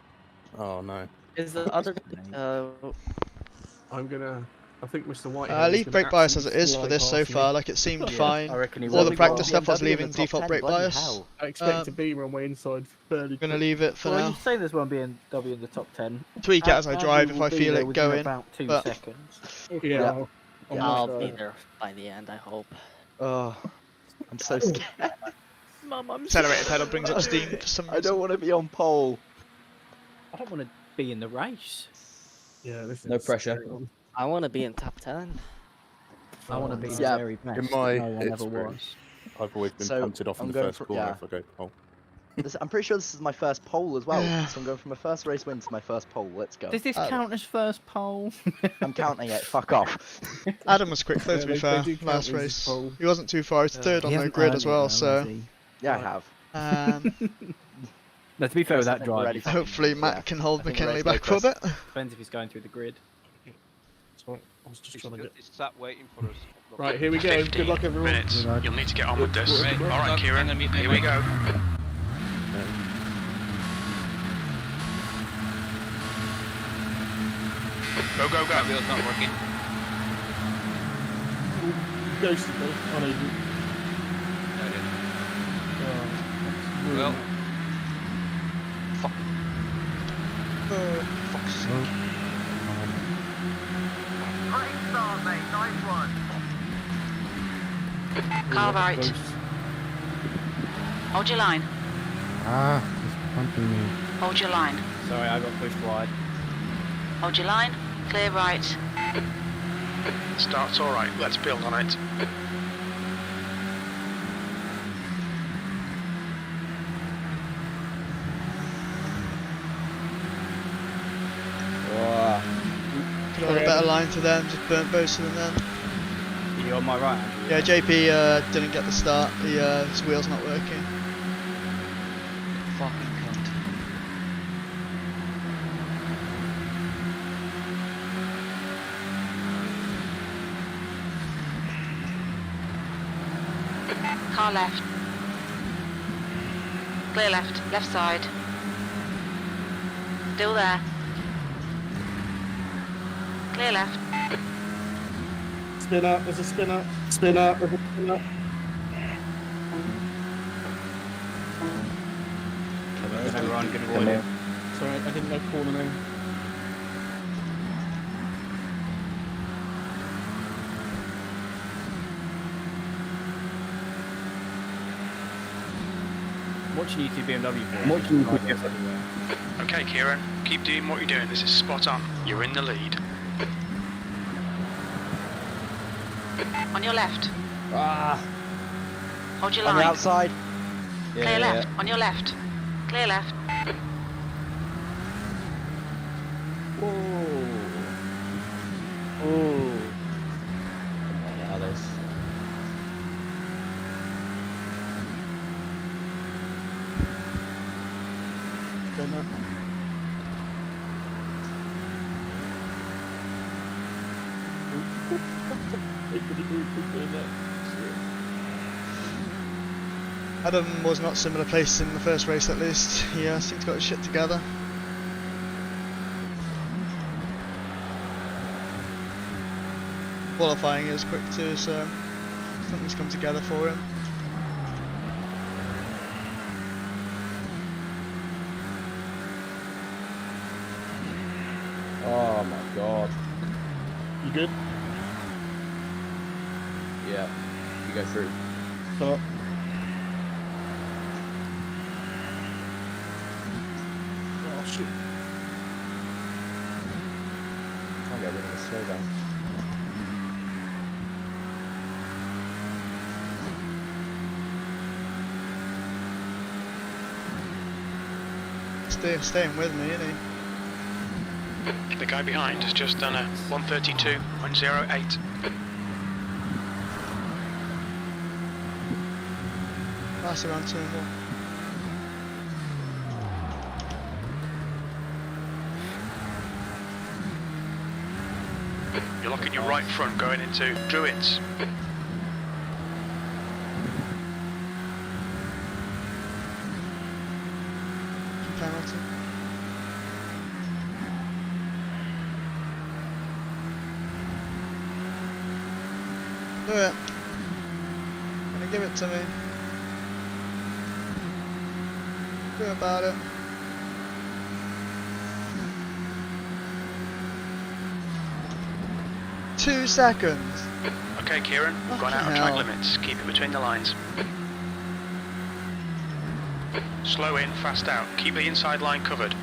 Oh no. is the other I'm gonna. I think Mr. White. Leave brake bias as it is for this so far. Like it seemed fine. I reckon he All will. the practice stuff was BMW in leaving the top default 10, brake bloody bias. hell. I expect to be on my inside fairly. Gonna leave it for Well, now. you say there's one BMW in the top 10. Tweak it as I drive if I Andy will be feel there it within going. about 2 but- seconds. Yeah. I'll be there by the end, I hope. Oh, I'm so scared. Mum, I'm Accelerator pedal brings up steam for some I reason. don't want to be on pole. I don't want to be in the race. Yeah, this is No pressure. I want to be in top 10. I want to be in Yeah. the very best. In my no one ever experience, was. I've always been So, punted off in I'm the going first for- corner yeah. if I go pole. I'm pretty sure this is my first pole as well. So I'm going from my first race win to my first pole. Let's go. Does this count as first pole? I'm counting it. Fuck off. Adam was quick though, to be they fair, do count last as race. pole. He wasn't too far, he was third on the grid as well, so Yeah, I have. No, to be fair with that We're drive, ready. hopefully Matt Yeah. can hold I think McKinley we're ready back to for a go, bit. depends if he's going through the grid. Sorry, I was just It's, trying to get. it's sat waiting for us. Right, here we go. 15 Good luck, everyone. minutes. You'll need to get on with this. Right, Alright, I'm Kieran, gonna meet here my we go. Go, go, go. Wheel's not working. Ghosted me. Oh, no, you didn't. No, I didn't. Oh, Well, fuck's sake. Great start, mate. Nice one. Car right. Hold your line. It's pumping me. Hold your line. Sorry, I got pushed wide. Hold your line. Clear right. Start's alright, let's build on it. Could have had a better line to them, just burnt both of them then. Are you on my right? Andrew? Yeah, JP didn't get the start, his wheel's not working. fucking cunt. Car left. Clear left. Left side. Still there. Clear left. Spin up, there's a spin up. Spin up, there's a spin up. Everyone get avoid it. Sorry, I didn't know corner name. I'm watching you two BMW for. I'm watching you two everywhere. Okay, Kieran, keep doing what you're doing. This is spot on. You're in the lead. On your left. Ah, Hold your on line. the outside. Clear left. On your left. Clear left. Ooh. Yeah, there's. Spin up. Adam was not similar place in the first race at least. He seemed to got his shit together. Qualifying is quick too, so something's come together for him. Oh my god. You good? Yeah. You go through. Stop. Shoot. Can't get rid of the slowdown. Staying with me, isn't he? The guy behind has just done a 132.08. Pass around turn one. You're looking your right front going into Druids. Penalty. Do it. Gonna give it to me. Do about it. Two seconds. Okay, Kieran, we've gone out of track limits. Keep it between the lines. Slow in, fast out. Keep the inside line covered.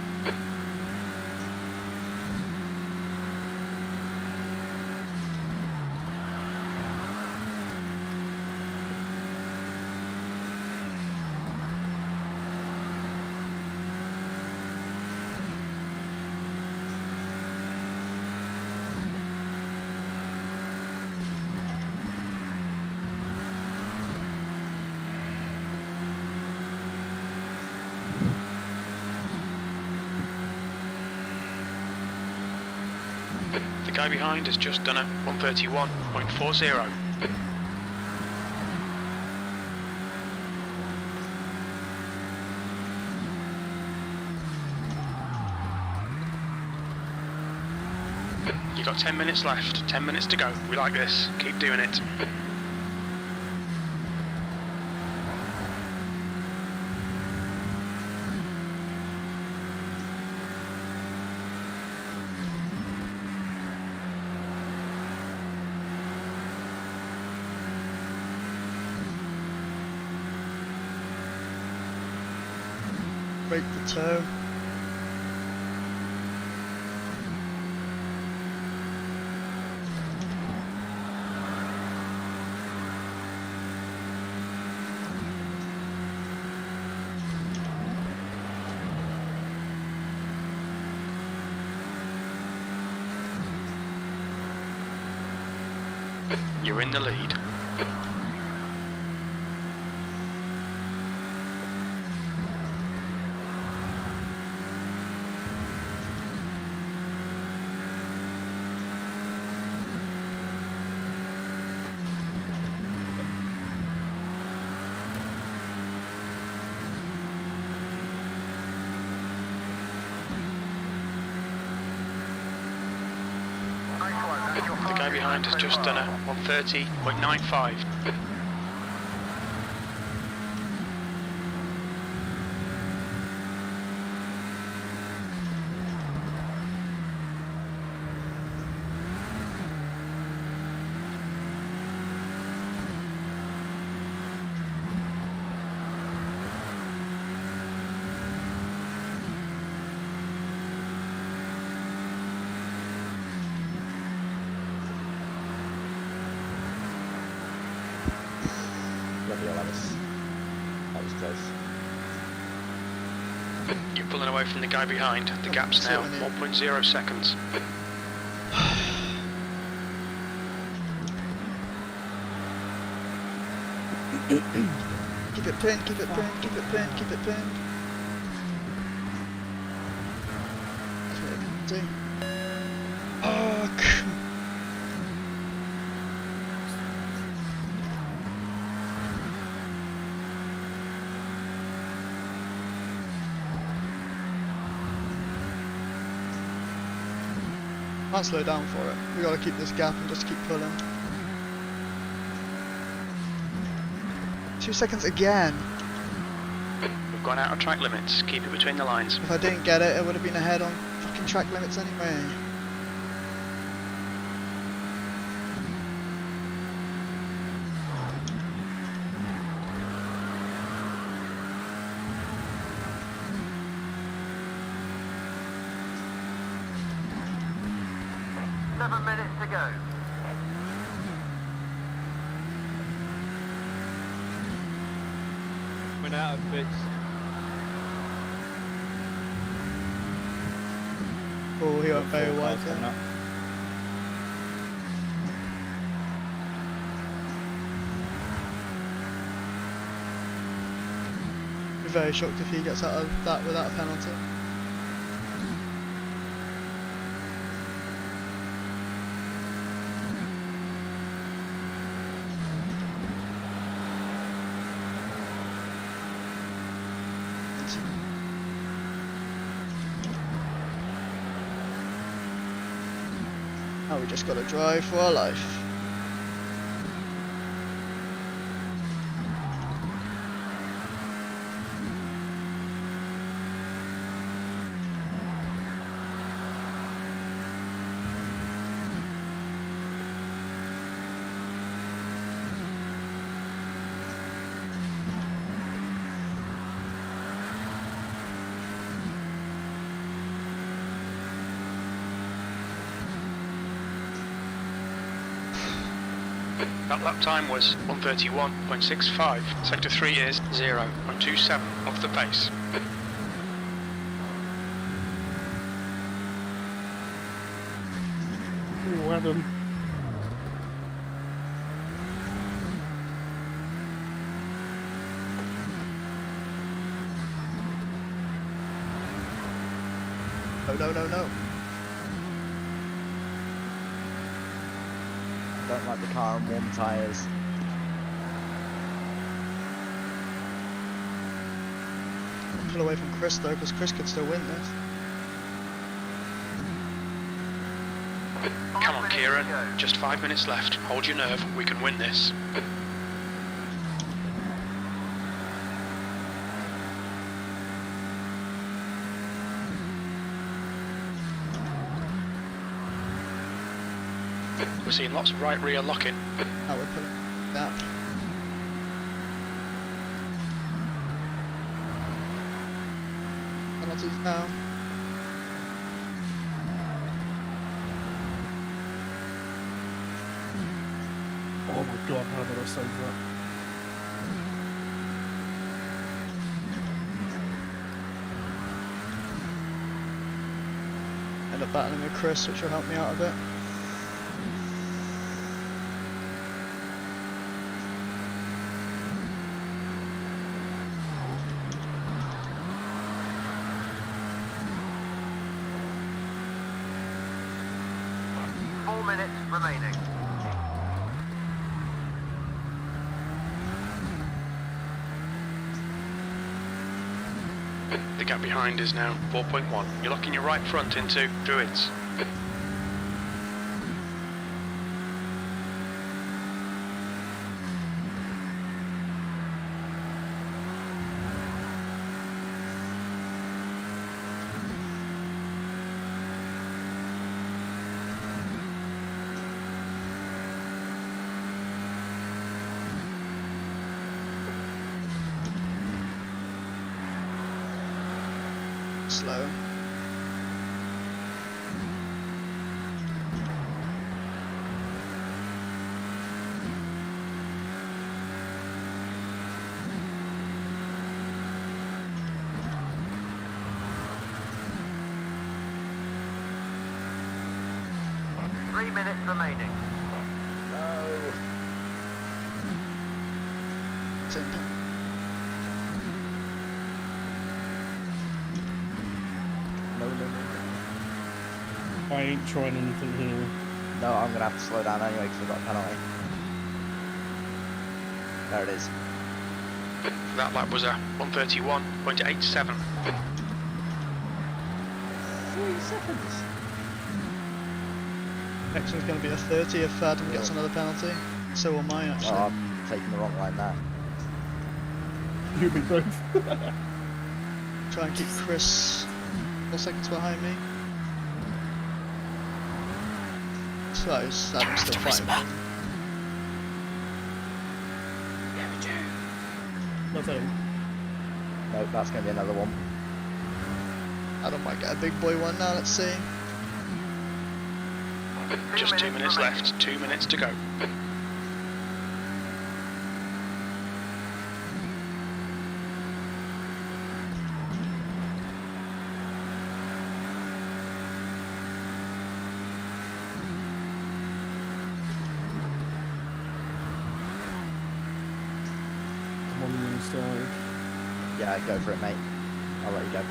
The guy behind has just done a 131.40. You've got 10 minutes left, 10 minutes to go. We like this. Keep doing it. Break the toe. You're in the lead. The guy behind has just done a 130.95. Bloody hell, that was close. You're pulling away from the guy behind. The gap's now 1.0 seconds. Keep it pinned, keep it pinned, keep it pinned, keep it pinned. That's what I can do. Oh, can't slow down for it. We gotta keep this gap and just keep pulling. 2 seconds again. We've gone out of track limits. Keep it between the lines. If I didn't get it, it would have been ahead on fucking track limits anyway. 7 minutes to go. Coming out of bits. Oh, he went very wide there. Be very shocked if he gets out of that without a penalty. Now we just got to drive for our life. That lap time was 1:31.65. Sector 3 is 0.27 off the pace. Oh, Adam. No. Don't like the car on warm tyres. Pull away from Chris though, because Chris could still win this. Come on, Kieran. Just 5 minutes left. Hold your nerve. We can win this. We're seeing lots of right rear locking. I would put that. Penalties now. Oh my god, how did I save that? End up battling with Chris, which will help me out a bit. Minutes remaining. The gap behind is now 4.1. You're locking your right front into Druids. Slow. Three minutes remaining. No. I ain't trying anything here. No, I'm gonna have to slow down anyway because I've got a penalty. There it is. That lap was a 1:31.87. 3 seconds. Next one's going to be a 30 if Adam gets another penalty. So will mine actually. Oh, I'm taking the wrong line there. You be both. Try and keep Chris 4 seconds behind me. So Adam's still fighting. Nothing. Nope, that's going to be another one. Adam might get a big boy one now, let's see. Just 2 minutes left, 2 minutes to go. I'm on the inside. Yeah, go for it, mate. I'll let you go.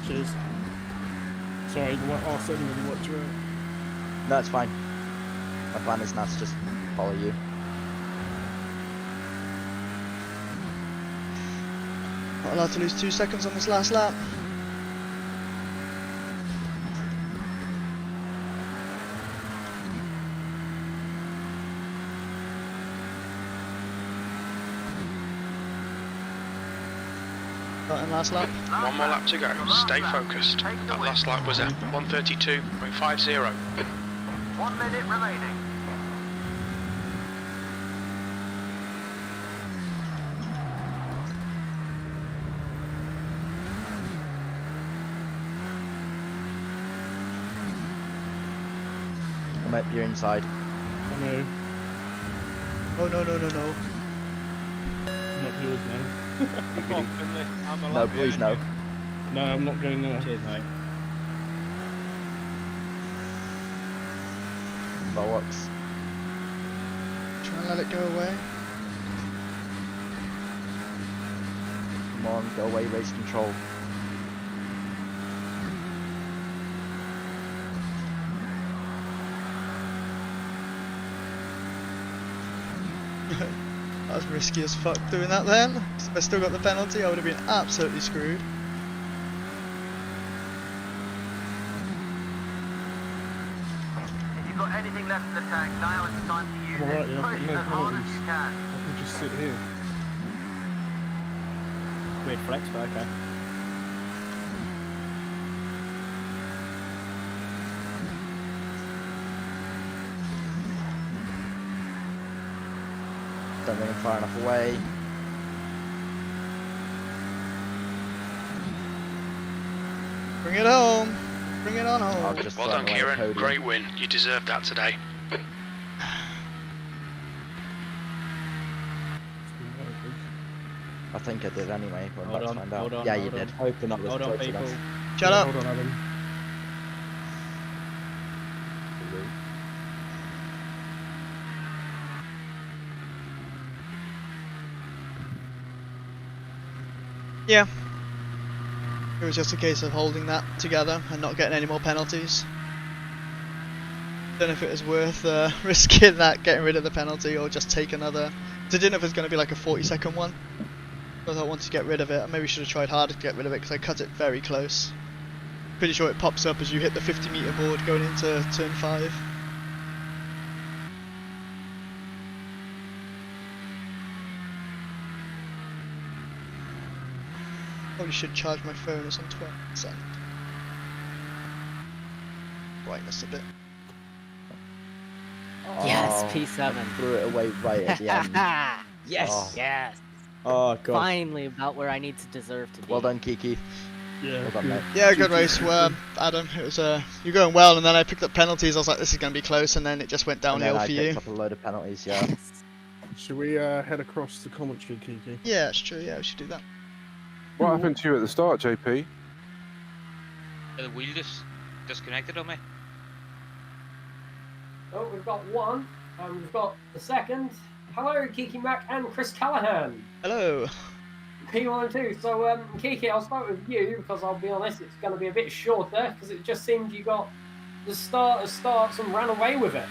Cheers. Sorry, the R7 really watch you out. No, it's fine. My plan is now to just follow you. Not allowed to lose 2 seconds on this last lap. Starting last lap. 1 more lap to go. Stay focused. That last lap was at 1:32.50. 1 minute remaining. I'm at your inside. I know. Oh no no no no. Not yours now. Come on, Finley. I'm a No, lap please behind no. No, I'm not going there. Cheers, mate. Bollocks. Try and let it go away. Come on, go away, race control. That was risky as fuck doing that then. If I still got the penalty, I would have been absolutely screwed. If you've got anything left in the tank, now is the time to use I'm alright, it. yeah, I've Push got no as hard as penalties. you can. I can just sit here. Weird flex, but okay. Don't think I'm far enough away. Bring it home. Bring it on home. I'll just Well throw done, away the Kieran. podium. Great win. You deserved that today. I think I did anyway, but I'm Hold about on, to find out. hold on, Yeah, you hold did. on. Hoping that was Hold on, close people. enough. Shut up. Hold on, Adam. Yeah. It was just a case of holding that together and not getting any more penalties. Don't know if it was worth risking that, getting rid of the penalty, or just take another. So I didn't know if it was going to be like a 40-second one. Because I wanted to get rid of it. I maybe should have tried harder to get rid of it because I cut it very close. Pretty sure it pops up as you hit the 50-meter board going into turn 5. Probably should charge my phone. It's on 12%. Brightness a bit. Yes, Oh, P7. Threw it away right at the end. Yes, Oh. yes. Oh god. Finally, about where I need to deserve to be. Well done, Kiki. Yeah, Well done, mate. Yeah, good race. Well, Adam, it was you're going well, and then I picked up penalties. I was like, this is going to be close, and then it just went And downhill then I for picked you. up a load of penalties, yeah. Should we head across the commentary, Kiki? Yeah, it's true. Yeah, we should do that. What happened to you at the start, JP? The wheel just disconnected on me. Oh, we've got one, and we've got the second. Hello, Kiki Mac and Chris Callahan. Hello. P1 and 2. So, Kiki, I'll start with you because I'll be honest, it's going to be a bit shorter because it just seemed you got the start of starts and ran away with it.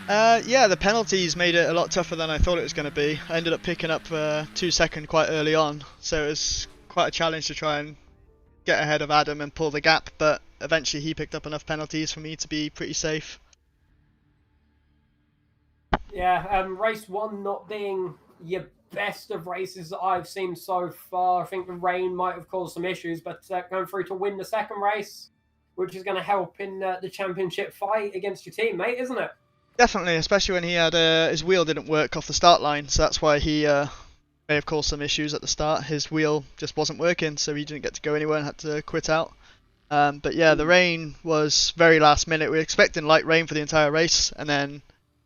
Yeah, the penalties made it a lot tougher than I thought it was going to be. I ended up picking up 2 seconds quite early on, so it was quite a challenge to try and get ahead of Adam and pull the gap, but eventually he picked up enough penalties for me to be pretty safe. Yeah, race 1 not being your best of races that I've seen so far. I think the rain might have caused some issues, but going through to win the second race, which is going to help in the championship fight against your teammate, isn't it? Definitely, especially when he had his wheel didn't work off the start line, so that's why he may have caused some issues at the start. His wheel just wasn't working, so he didn't get to go anywhere and had to quit out. But yeah, the rain was very last minute. We were expecting light rain for the entire race, and then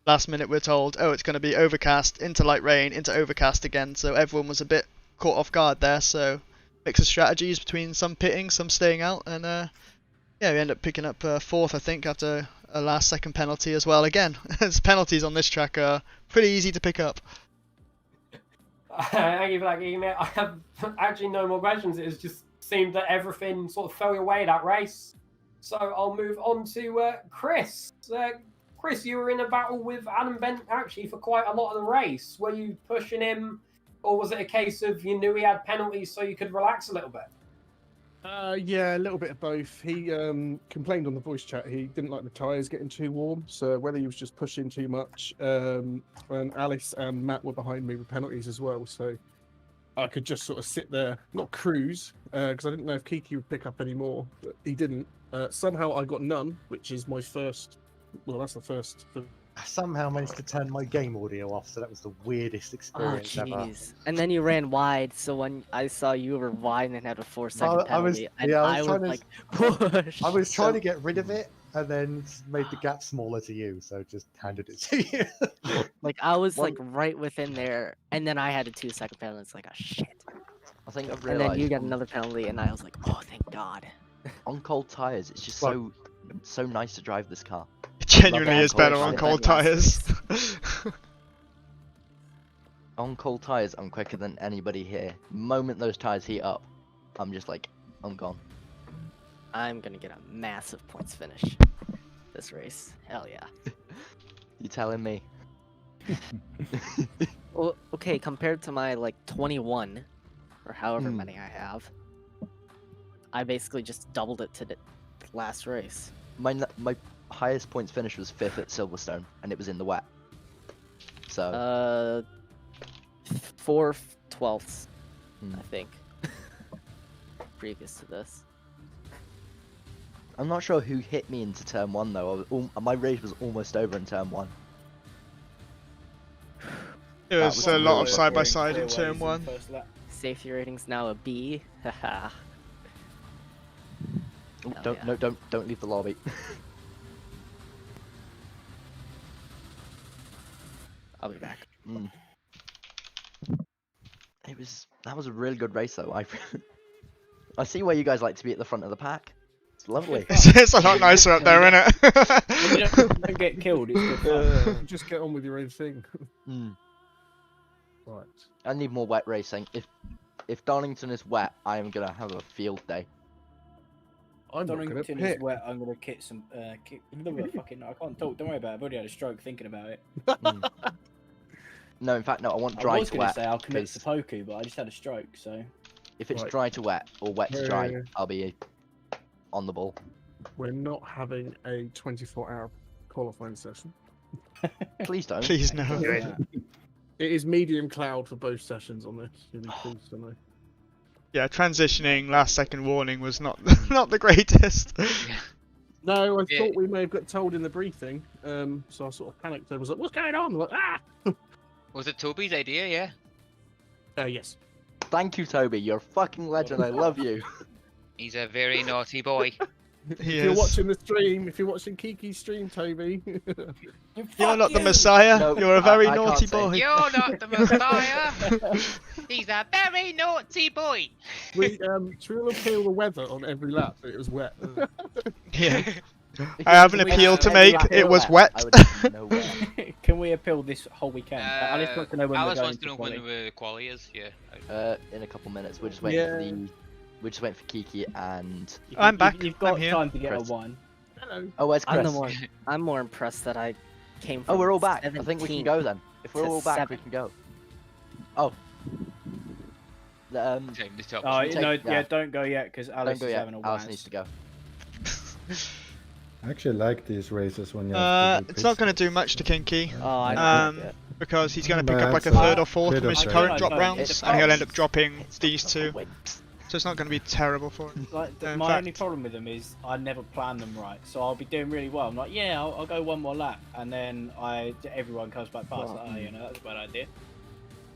last minute we're told, oh, it's going to be overcast, into light rain, into overcast again. So everyone was a bit caught off guard there. So mix of strategies between some pitting, some staying out, and yeah, we ended up picking up 4th, I think, after a last second penalty as well. Again, penalties on this track are pretty easy to pick up. Thank you for that, Ginetta. I have actually no more questions. It just seemed that everything sort of fell away that race. So I'll move on to Chris. Chris, you were in a battle with Adam Bent actually for quite a lot of the race. Were you pushing him, or was it a case of you knew he had penalties so you could relax a little bit? Yeah, a little bit of both. He complained on the voice chat he didn't like the tyres getting too warm, so whether he was just pushing too much, and Alice and Matt were behind me with penalties as well, so I could just sort of sit there, not cruise, because I didn't know if Kiki would pick up any more, but he didn't. Somehow I got none, which is my first, well, that's the first. I somehow managed to turn my game audio off, so that was the weirdest experience ever. And then you ran wide, so when I saw you were wide and had a 4-second penalty, I was like, push. I was trying to get rid of it, and then made the gap smaller to you, so just handed it to you. Like, I was like right within there, and then I had a 2-second penalty. It's like, oh shit. I think I've And realised. then you got another penalty, and I was like, oh, thank God. On cold tyres, it's just so nice to drive this car. It genuinely is better on cold tyres. On cold tyres, I'm quicker than anybody here. The moment those tyres heat up, I'm just like, I'm gone. I'm gonna get a massive points finish this race. Hell yeah. You telling me? Well, okay, compared to my like 21 or however many I have, I basically just doubled it to the last race. My highest points finish was 5th at Silverstone, and it was in the wet. So 4 12ths, I think. Previous to this. I'm not sure who hit me into turn 1 though. My race was almost over in turn 1. It was a lot of side by side in turn 1. Safety rating's now a B. Haha. Don't leave the lobby. I'll be back. That was a really good race though. I see why you guys like to be at the front of the pack. It's lovely. It's a lot nicer up there, isn't it? You don't get killed. It's good fun. Just get on with your own thing. Right. I need more wet racing. If Donington is wet, I am gonna have a field day. Donington is wet. I'm gonna kick some. Fucking. I can't talk. Don't worry about it. I've already had a stroke thinking about it. No, in fact, no. I want dry I was to gonna wet. say I'll commit seppuku, but I just had a stroke, so. If it's dry to wet or wet to dry, I'll be on the ball. We're not having a 24-hour qualifying session. Please don't. Please no. It is medium cloud for both sessions on this. You'll be pleased to know. Yeah, transitioning last second warning was not not the greatest. No, I thought we may have got told in the briefing, so I sort of panicked. I was like, "What's going on?" I'm like, ah! Was it Toby's idea? Yeah. Yes. Thank you, Toby. You're a fucking legend. I love you. He's a very naughty boy. If you're watching the stream, if you're watching Kiki's stream, Toby. You're not the Messiah. No, you're a very I naughty can't boy. You're not the Messiah. He's a very naughty boy. Should we all appeal the weather on every lap that it was wet? Yeah. I have an appeal to make. It was wet. Can we appeal this whole weekend? Alice wants to know when Alice we're wants going to know to when the quali is. Yeah. In a couple minutes. We're just waiting for Kiki and. I'm back. You've got I'm here. time to get Chris. a 1. Hello. Oh, where's Chris? I'm more impressed that I came from. Oh, we're all back. I think we can go then. If we're all back, we can go. Oh. No, don't go yet because Alice is having a Alice needs to go. I actually like these races when you have to do it's not going to do much to Kinky. I because he's going to pick No, up like a it's third or fourth from his bit of current a- drop No, rounds, and he'll end up dropping these two. So it's not going to be terrible for him. Like, In my fact- only problem with them is I never plan them right, so I'll be doing really well. I'm like, yeah, I'll go one more lap, and then everyone comes back past. Like, oh, that's a bad idea.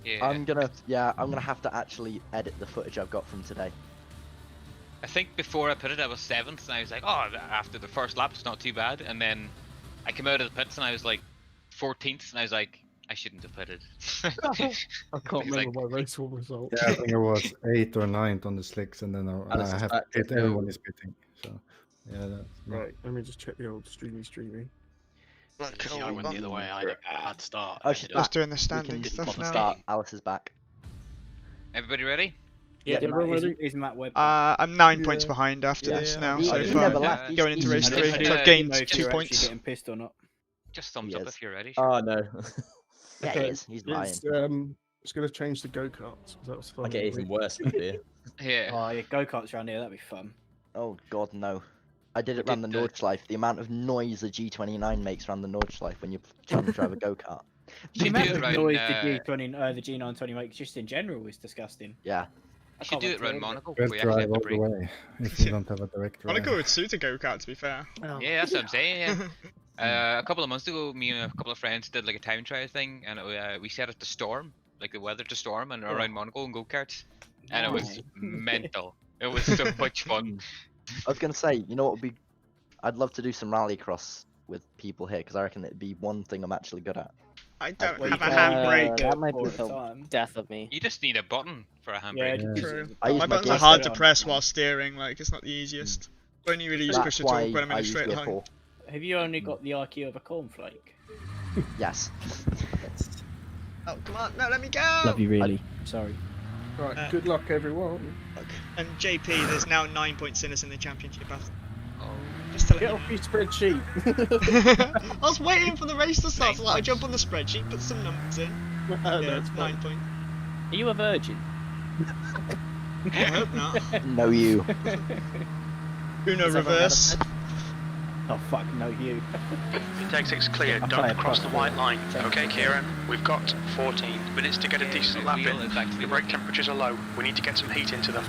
Yeah. I'm gonna have to actually edit the footage I've got from today. I think before I put it, I was 7th, and I was like, oh, after the first lap, it's not too bad. And then I came out of the pits, and I was like 14th, and I was like, I shouldn't have pitted. I can't remember my race war result. Yeah, I think it was 8th or 9th on the slicks, and then I have to pit. Everyone is pitting. So, yeah, that's right. Let me just check the old streamy. See, I went the other way. I had a bad start. Oh, she's I was back. doing the standing stuff now. Start. Alice is back. Everybody ready? Yeah, everyone ready? Is Matt Webb? I'm 9 points behind after this now so He far. never left. Going into race 3, I so I've gained if 2 you're points. actually getting pissed or not. Just thumbs up if you're ready. Oh no. Yeah, he is. He's lying. It's going to change the go-karts. That was fun. I get even worse up here. Yeah. Oh, yeah, go-karts around here, that'd be fun. Oh god, no. I did it around the Nordschleife. The amount of noise the G29 makes around the Nordschleife when you're trying to drive a go-kart. The amount of noise the G920 makes just in general is disgusting. Yeah. You should do it around Monaco. Best Where you actually drive have to all the brake. way if you don't have a direct drive. Monaco would suit a go-kart, to be fair. Yeah, that's what I'm saying. Yeah. A couple of months ago, me and a couple of friends did like a time trial thing, and we set it to storm, like the weather to storm, and around Monaco and go-karts, and it was mental. It was so much fun. I was gonna say, you know what would be? I'd love to do some rallycross with people here because I reckon it'd be one thing I'm actually good at. I don't have a handbrake. That might be the death of me. You just need a button for a handbrake. Yeah, true. I use My my buttons are gas hard to on. press while steering, like it's not the easiest. Only really use push to talk when I'm in a straight line. Have you only got the IQ of a cornflake? Yes. Oh, come on, no, let me go! Love you really. Sorry. Right, good luck everyone. And JP, there's now 9 points in us in the championship after. Just to let Get you off your spreadsheet. I was waiting for the race to start, so I jump on the spreadsheet, put some numbers in. Yeah, That's 9 points. Are you a virgin? I hope not. No, you. Uno reverse. Oh fuck, no you. The exit's clear, don't cross the white line. Okay, Kieran, we've got 14 minutes to get a decent lap in. The brake temperatures are low, we need to get some heat into them.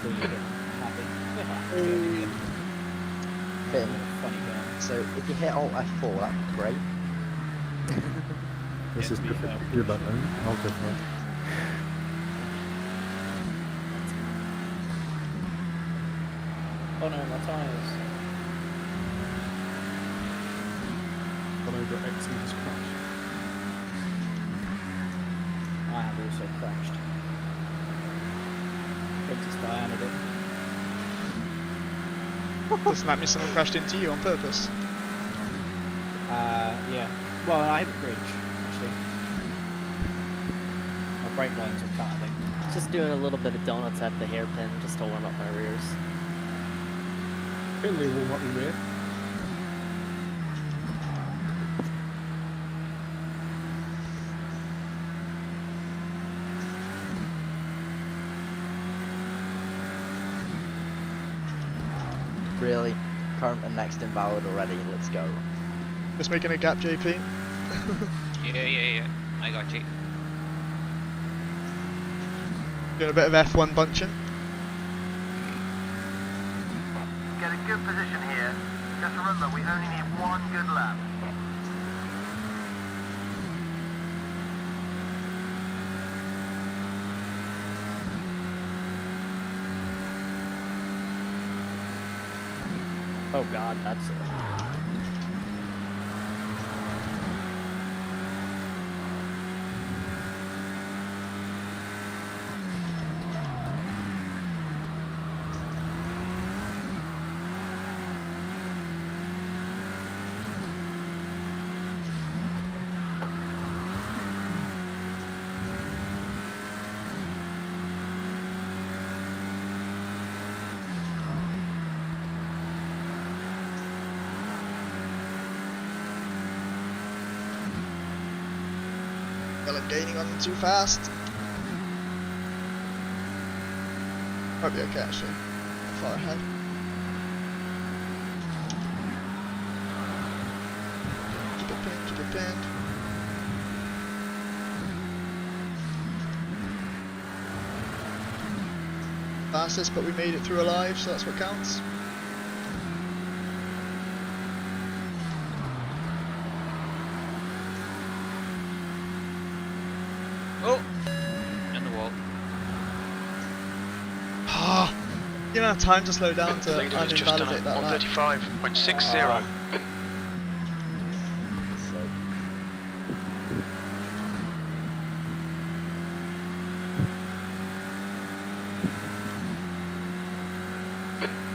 Finn, so if you hit Alt F4, that'd be great. This is perfect. You button. Alt F4. Oh no, my tyres. Gone over X and just crashed. I have also crashed. Princess Diana did. Doesn't that mean someone crashed into you on purpose? Yeah. Well, I hit the bridge, actually. My brake lines are cut, I think. Just doing a little bit of donuts at the hairpin just to warm up my rears. Finley will want you here. Really? Current and next invalid already, let's go. Just making a gap, JP. Yeah. I got you. Doing a bit of F1 bunching. Get a good position here. Just remember, we only need one good lap. Oh god, that's it. Well, I'm gaining on them too fast. Might be okay actually. I'm far ahead. Keep it pinned. Fastest, but we made it through alive, so that's what counts. Oh! In the wall. You know, have time to slow down The to leader has just done a uninvalidate that lap. 135.60.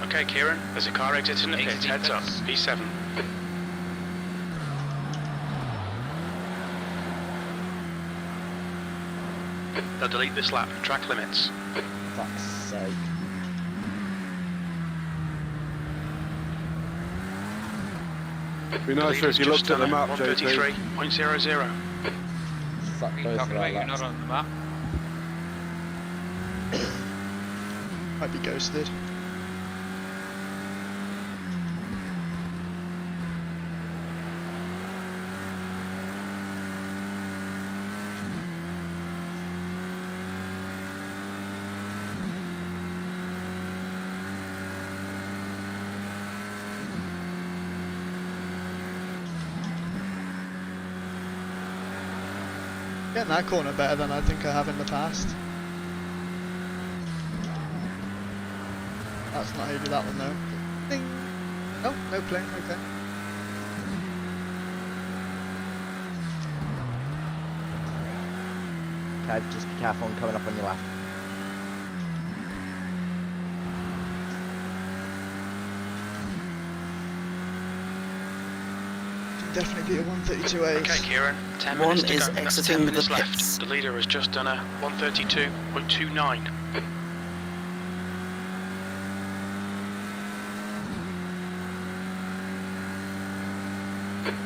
Okay, Kieran, there's a car exiting the pit. Heads up, P7. They'll delete this lap. Track limits. Fuck's sake. Be nicer if you looked at the map, JP. 133.00. Fuck What are you both talking of our about? You're laps. not on the map. Might be ghosted. Getting that corner better than I think I have in the past. That's not how you do that one though. Ding! Oh, no pling, okay. Okay, just be careful and coming up on your left. Definitely be a 132A. Okay, Kieran, 10 One minutes to is go. That's exiting 10 the minutes pits. left. The leader has just done a 132.29.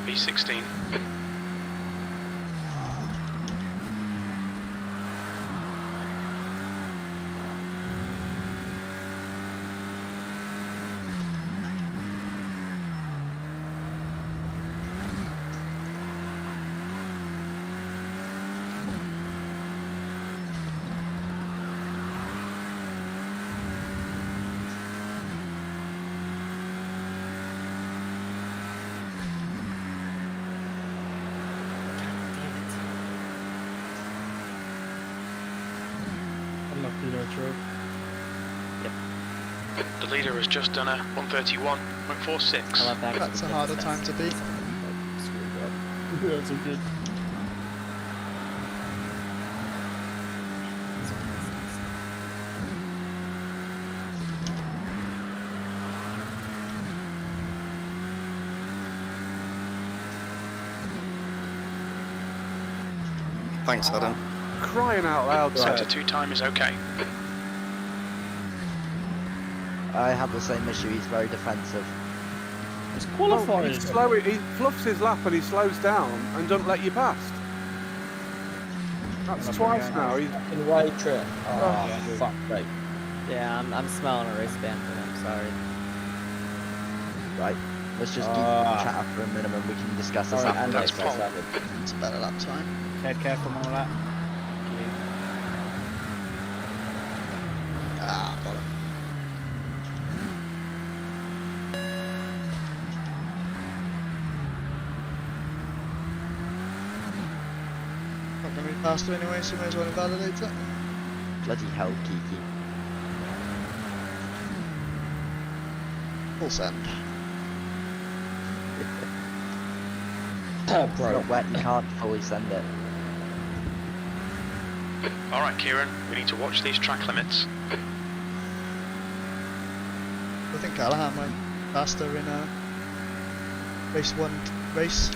B16. Unlucky no true. The leader has just done a 131.46. That's a harder time to beat. Yeah, it's all good. Thanks, Adam. Crying out loud, Sector 2 time is okay. I have the same issue, he's very defensive. It's qualifying. He fluffs his lap and he slows down and doesn't let you past. That's twice now. He's In way trip. Oh, yeah. fuck sake. Yeah, I'm smelling a race ban for him, sorry. Right, let's just keep chat after a minimum, we can discuss this after. That's Paul. It's a better lap time. Head careful on all that. Ah, bottom. Not going to be faster anyway, so may as well invalidate it. Bloody hell, Kiki. Full send. It's not wet, you can't fully send it. Alright, Kieran, we need to watch these track limits. I think Callahan went faster in race 1 race.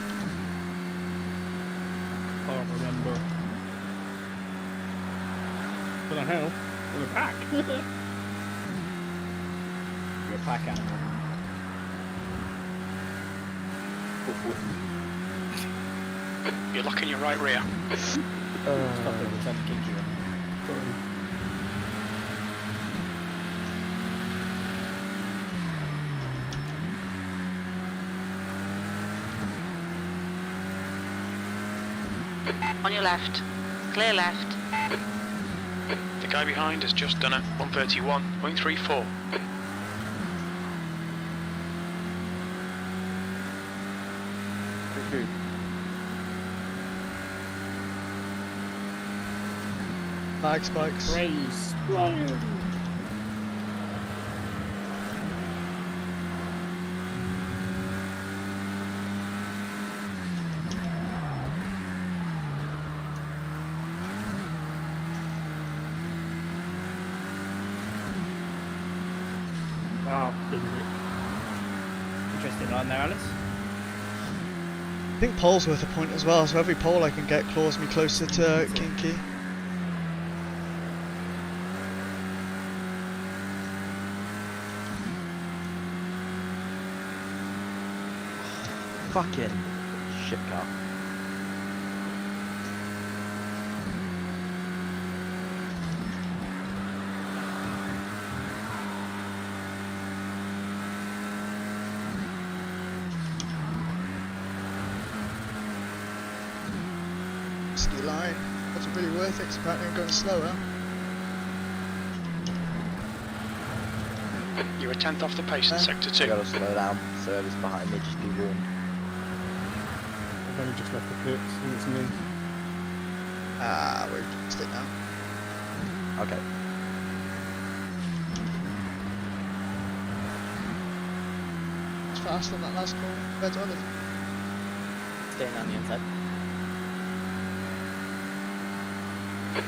I don't remember. But I have. In a pack. You're a pack animal. You're locking your right rear. Stop it, we're trying to kick you. On your left. Clear left. The guy behind has just done a 131.34. Thank you. Flag spikes. Race. Ryan. Interesting line there, Alice. I think pole's worth a point as well, so every pole I can get claws me closer to Kinky. Fucking shit car. Ski line. Wasn't really worth it, 'cause apparently I'm going slower. You're a tenth off the pace in sector 2. I gotta slow down. Service behind me, just be warned. I've only just left the pits, and it's me. Ah, we've fixed it now. Okay. It's fast on that last corner compared to others. Staying on the inside.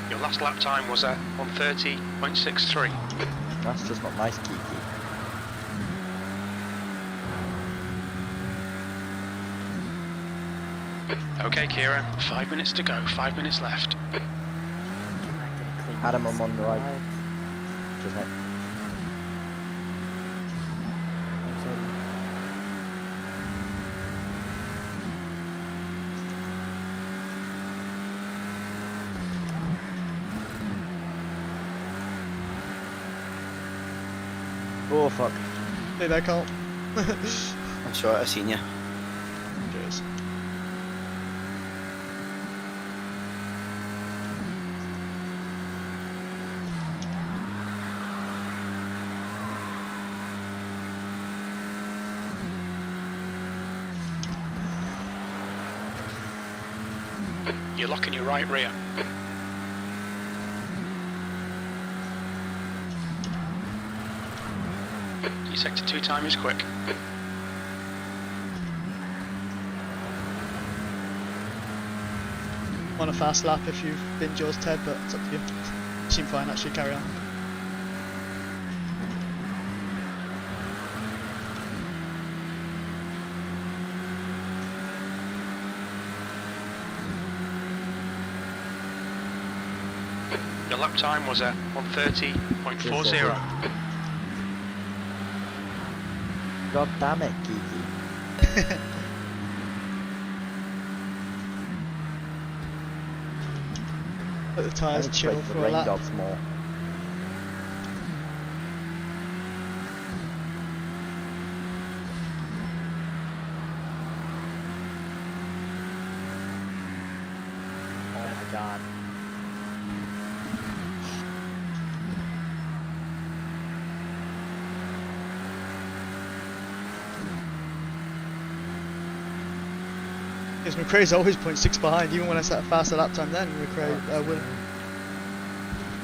Your last lap time was at 1:30.63. That's just not nice, Kiki. Okay, Kira, 5 minutes to go, 5 minutes left. Adam, I'm on the right. Just it. Oh fuck. Hey there, Carl. That's right, I seen you. Cheers. You're locking your right rear. Your sector 2 time is quick. On a fast lap if you've been yours, Ted, but it's up to you. You seem fine, actually, carry on. Your lap time was at 1:30.40. God damn it, Kiki. Let the tyres chill for a rain lap. gods more. Oh my god. Because McRae's always 0.6 behind, even when I set a faster lap time then,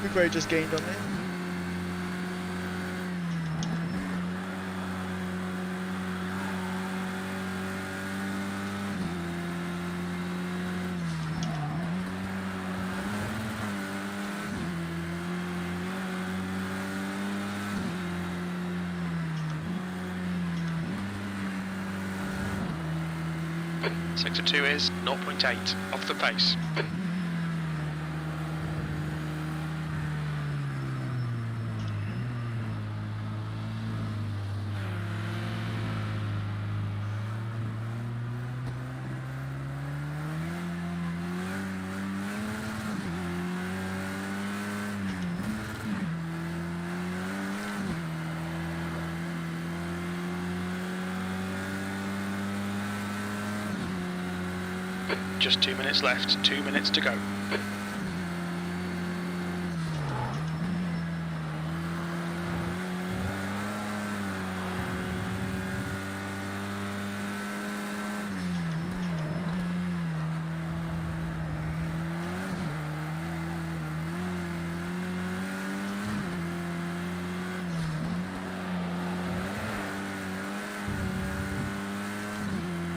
McRae just gained on me. Sector 2 is 0.8 off the pace. Just 2 minutes left, 2 minutes to go.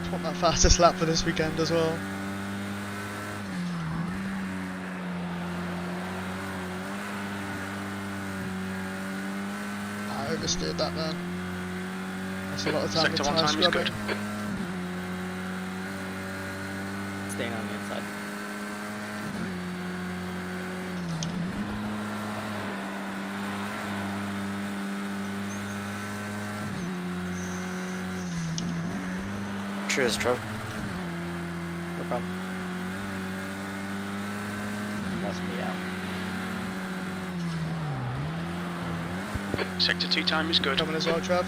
I want that fastest lap for this weekend as well. I oversteered that man. That's a lot of time. Sector 1 time is good. Staying on the inside. Cheers, Trev. No problem. Must be out. Sector 2 time is good. Coming as well, Trav.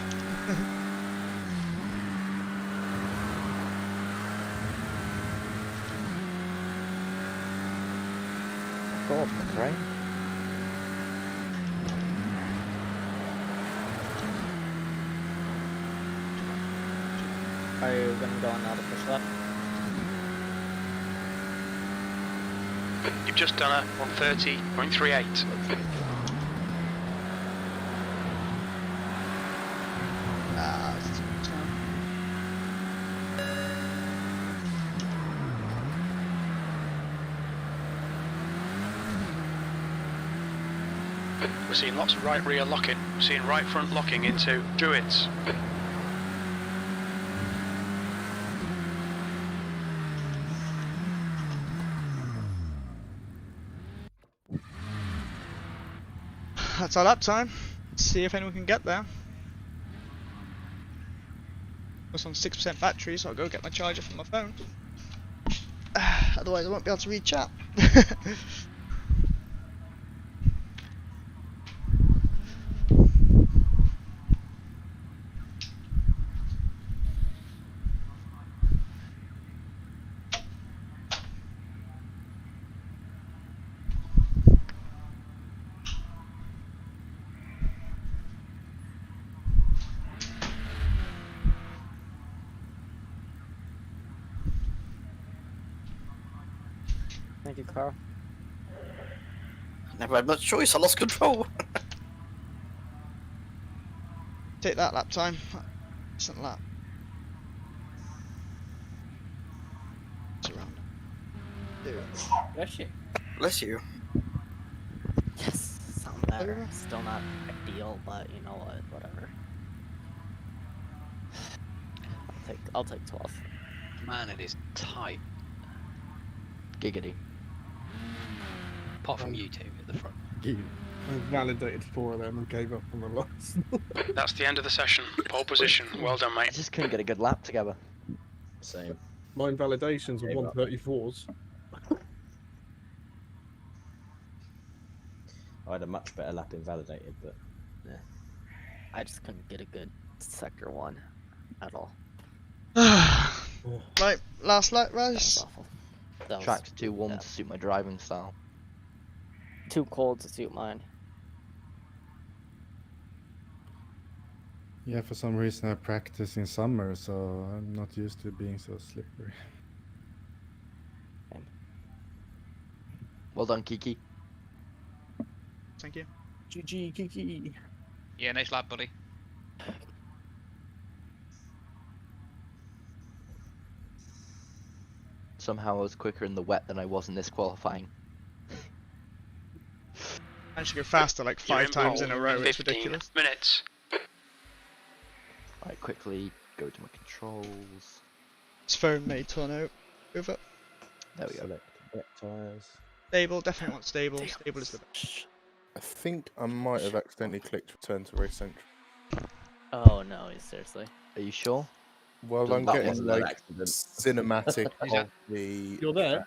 God, McRae. Are you gonna go on now to push left? You've just done a 130.38. We're seeing lots of right rear locking. We're seeing right front locking into Druids. That's our lap time. Let's see if anyone can get there. It's on 6% battery, so I'll go get my charger from my phone. Otherwise I won't be able to read chat. Thank you, Carl. Never had much choice, I lost control. Take that lap time. Decent lap. Surround. Bless you. Bless you. Yes, sound better. Still not ideal, but you know what? Whatever. I'll take 12th. Man, it is tight. Giggity. Apart from you two at the front. I validated 4 of them and gave up on the last. That's the end of the session. Pole position. Well done, I mate. just couldn't get a good lap together. Same. Mine validations were Gave up. 134s. I had a much better lap in validated, but yeah. I just couldn't get a good sector 1 at all. Right, last lap race. Awful. That was Track's too warm to suit my driving style. too cold to suit mine. Yeah, for some reason I practice in summer, so I'm not used to being so slippery. Well done, Kiki. Thank you. GG, Kiki. Yeah, nice lap, buddy. Somehow I was quicker in the wet than I was in this qualifying. I should go faster like 5 times in a row. It's 15 ridiculous. minutes. Right, quickly go to my controls. This phone may turn over. There we go. Select tyres. Stable, definitely want stable. Stable is the best. I think I might have accidentally clicked return to race central. Oh no, seriously. Are you sure? Well, I'm That getting wasn't an like accident. cinematic of the. You're there?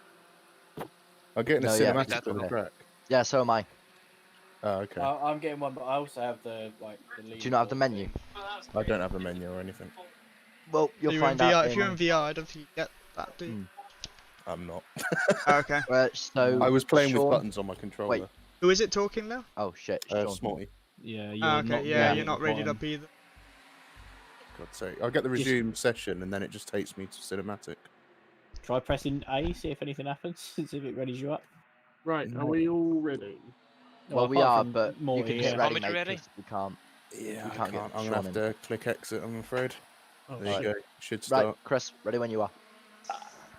I'm getting a No, yeah, cinematic of the okay. track. Yeah, so am I. Oh, okay. I'm getting one, but I also have the the lead. Do you not have the menu? I don't have a menu or anything. Well, you'll You're in find out. VR. If you're in VR, I don't think you get that, do you? I'm not. Okay. So I was playing Sean- with buttons on my controller. Wait. Who is it talking now? Oh shit, Sean. Smarty. Yeah, Okay, yeah, you're not rated up either. God's sake. I'll get the resume session and then it just takes me to cinematic. Try pressing A, see if anything happens, see if it readies you up. Right, are we all ready? Well, we apart are, from but Morty, you can yeah. hit ready, How much mate, ready? 'cause we can't. Yeah, we I can't can't. get I'm gonna Sean have in. to click exit, I'm afraid. Oh, There you right. go. Should start. Right, Chris, ready when you are.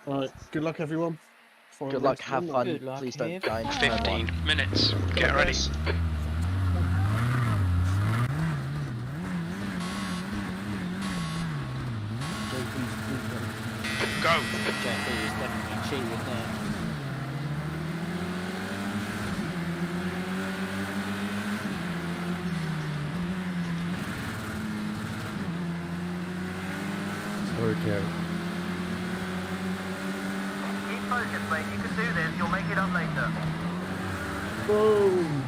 Right, good luck, everyone. Good luck, have fun. Good luck, Please don't Hib. die in turn 15 one. minutes. Get ready. JP is definitely cheating there. Okay. Keep focused, mate. You can do this. You'll make it up later. Boom.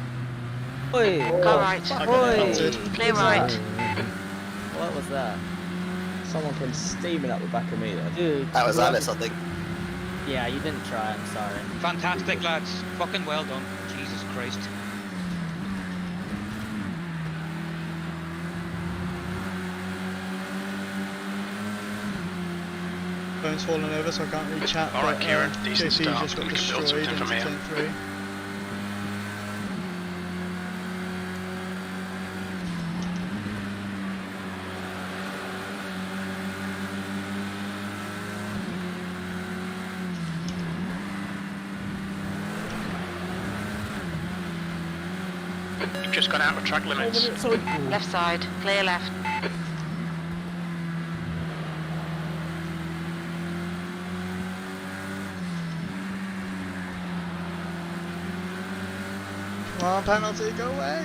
Oi! Go right. Oi! Clear right. What was that? Someone came steaming up the back of me then. Dude. That was Alice, I think. Yeah, you didn't try, I'm sorry. Fantastic, lads. Fucking well done. Jesus Christ. Phone's fallen over, so I can't read chat. All right, but, Kieran, decent JP start. just got We can build destroyed something into from here. turn 3. You've just gone out of track limits. Left side. Clear left. Come on, penalty, go away!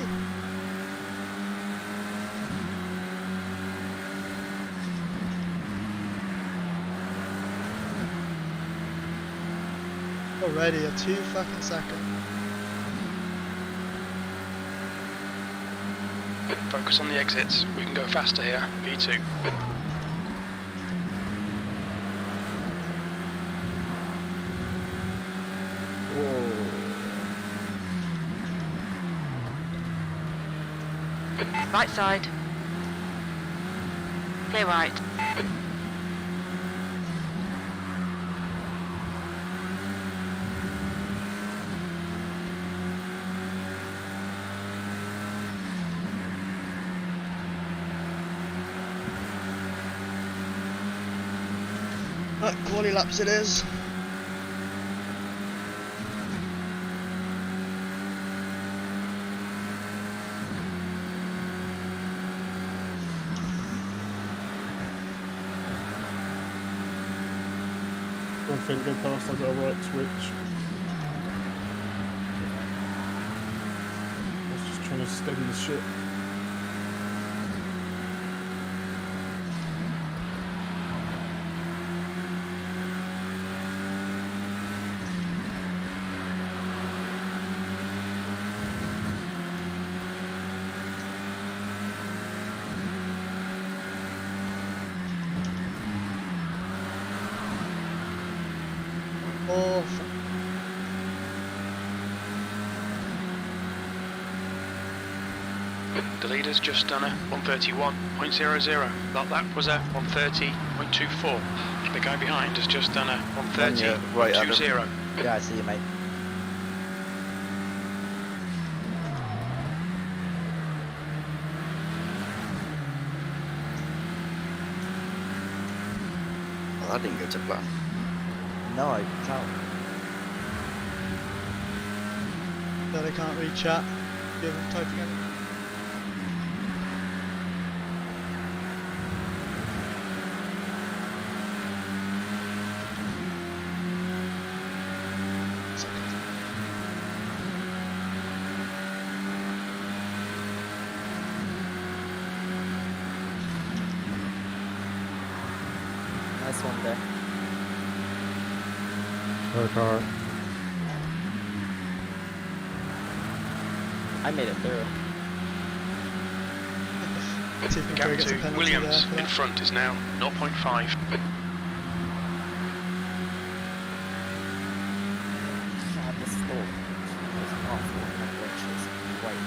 Already a 2 fucking second. Focus on the exits. We can go faster here. V2. Right side. Clear right. Right, quali laps it is. One thing go past, I've got a right switch. I was just trying to steady the ship. Awful. The leader's just done a 131.00. That lap was a 130.24. The guy behind has just done a 130.20. Yeah, I see you, mate. Well, that didn't go to plan. No, I can't. No, they can't read chat. You haven't typed again. Nice one there. Car. I made it through. The gap to Williams in front is now 0.5. God, this slope is awful. Which is right.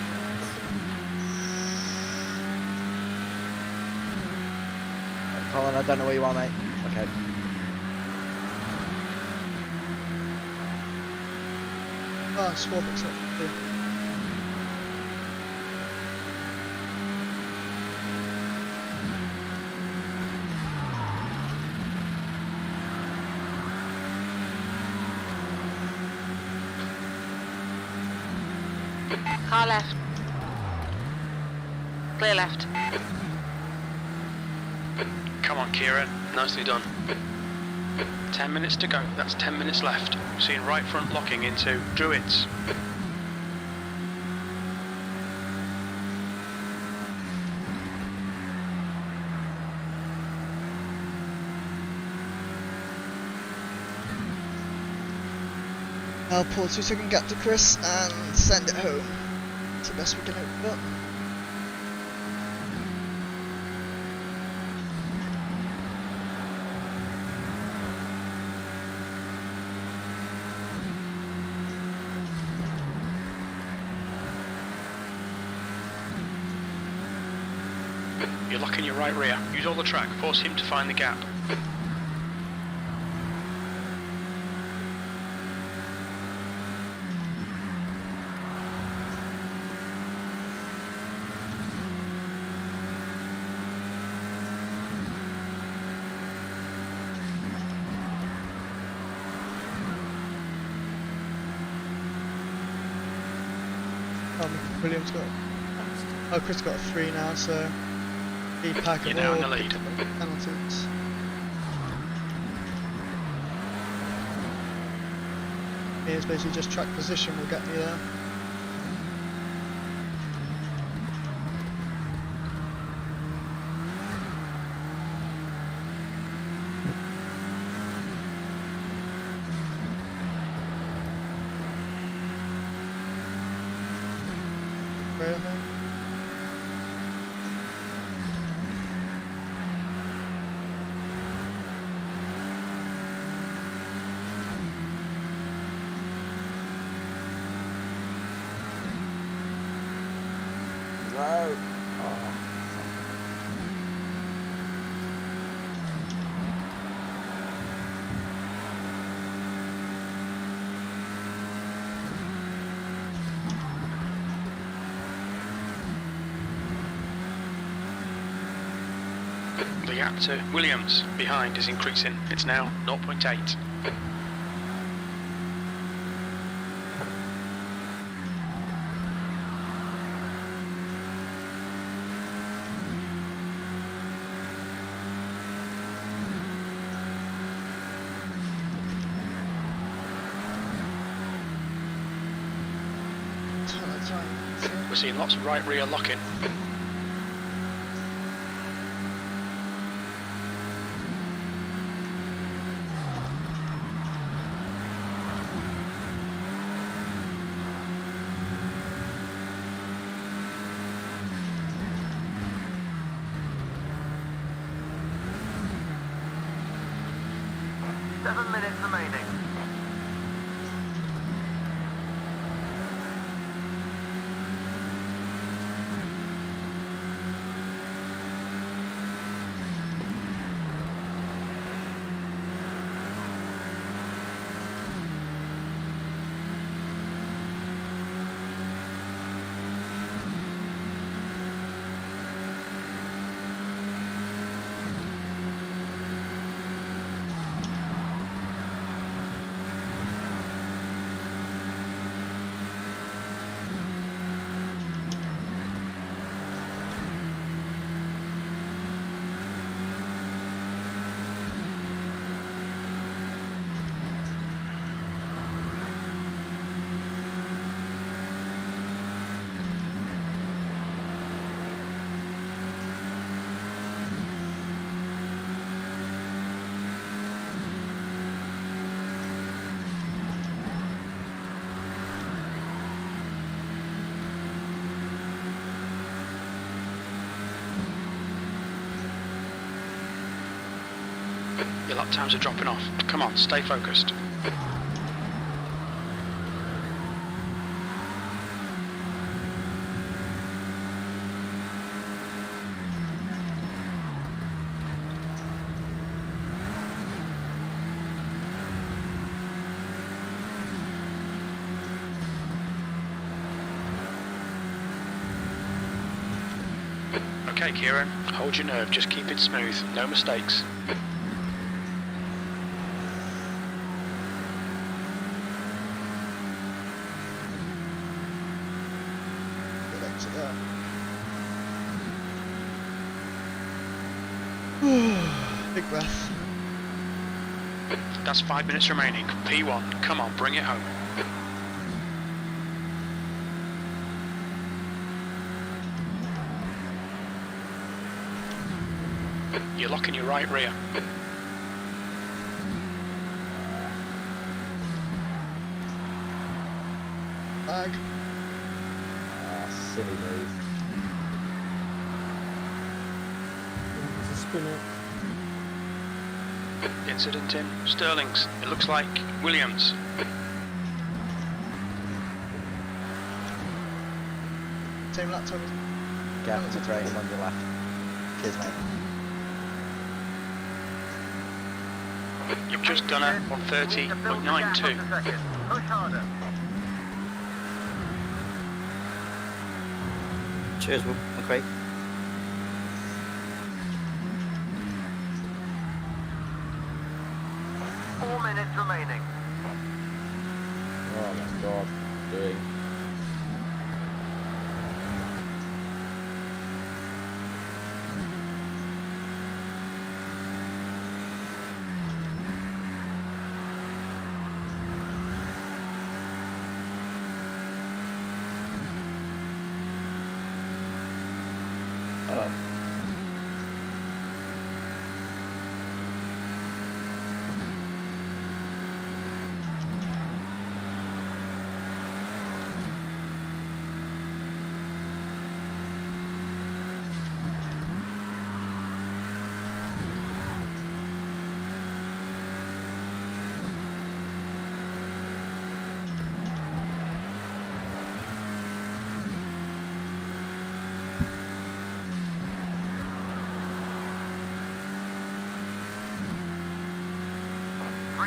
Colin, I don't know where you are, mate. Okay. Ah, swap except. Car left. Clear left. Come on, Kieran. Nicely done. 10 minutes to go. That's 10 minutes left. Seeing right front locking into Druids. I'll pull 2-second gap to Chris and send it home. It's the best we can hope for. You're locking your right rear. Use all the track. Force him to find the gap. Williams got. Oh, Chris got a 3 now, so he pack You're now in the lead. Penalties. It's basically just track position will get me there. The gap to Williams behind is increasing. It's now 0.8. We're seeing lots of right rear locking. Your lap times are dropping off. Come on, stay focused. Okay, Kieran, hold your nerve, just keep it smooth, no mistakes. Big breath. That's 5 minutes remaining. P1, come on, bring it home. You're locking your right rear. Bag. Silly move. It's a spinner. Incident in Sterling's. It looks like Williams. Same lap time. Gap to train on your left. Cheers, mate. You've just done it on 30.92. Push harder. Cheers, McRae. Four minutes remaining. Oh my god. Doing.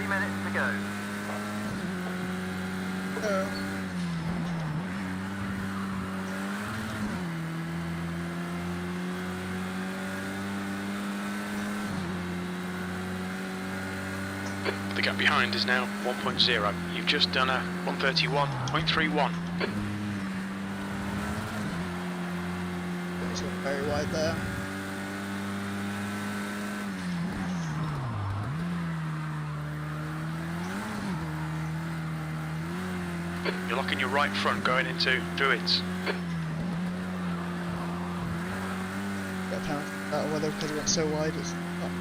Minutes to go. The gap behind is now 1.0. You've just done a 131.31. It's very wide there. You're locking your right front going into Druids. Get a penalty for that weather because it went so wide. It's not.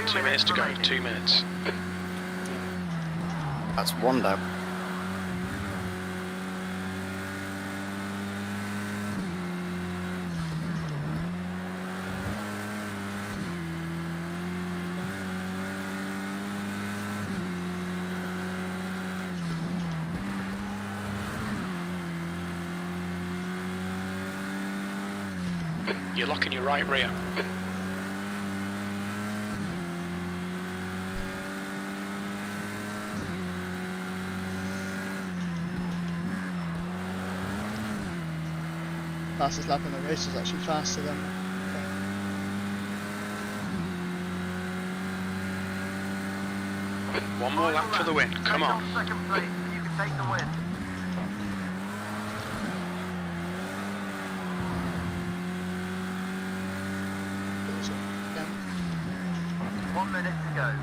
Two minutes to go, 2 minutes. That's one down. You're locking your right rear. Fastest lap in the race was actually faster than. One more lap for the win. Come on. Second place, you can take the win. Yeah. 1 minute to go.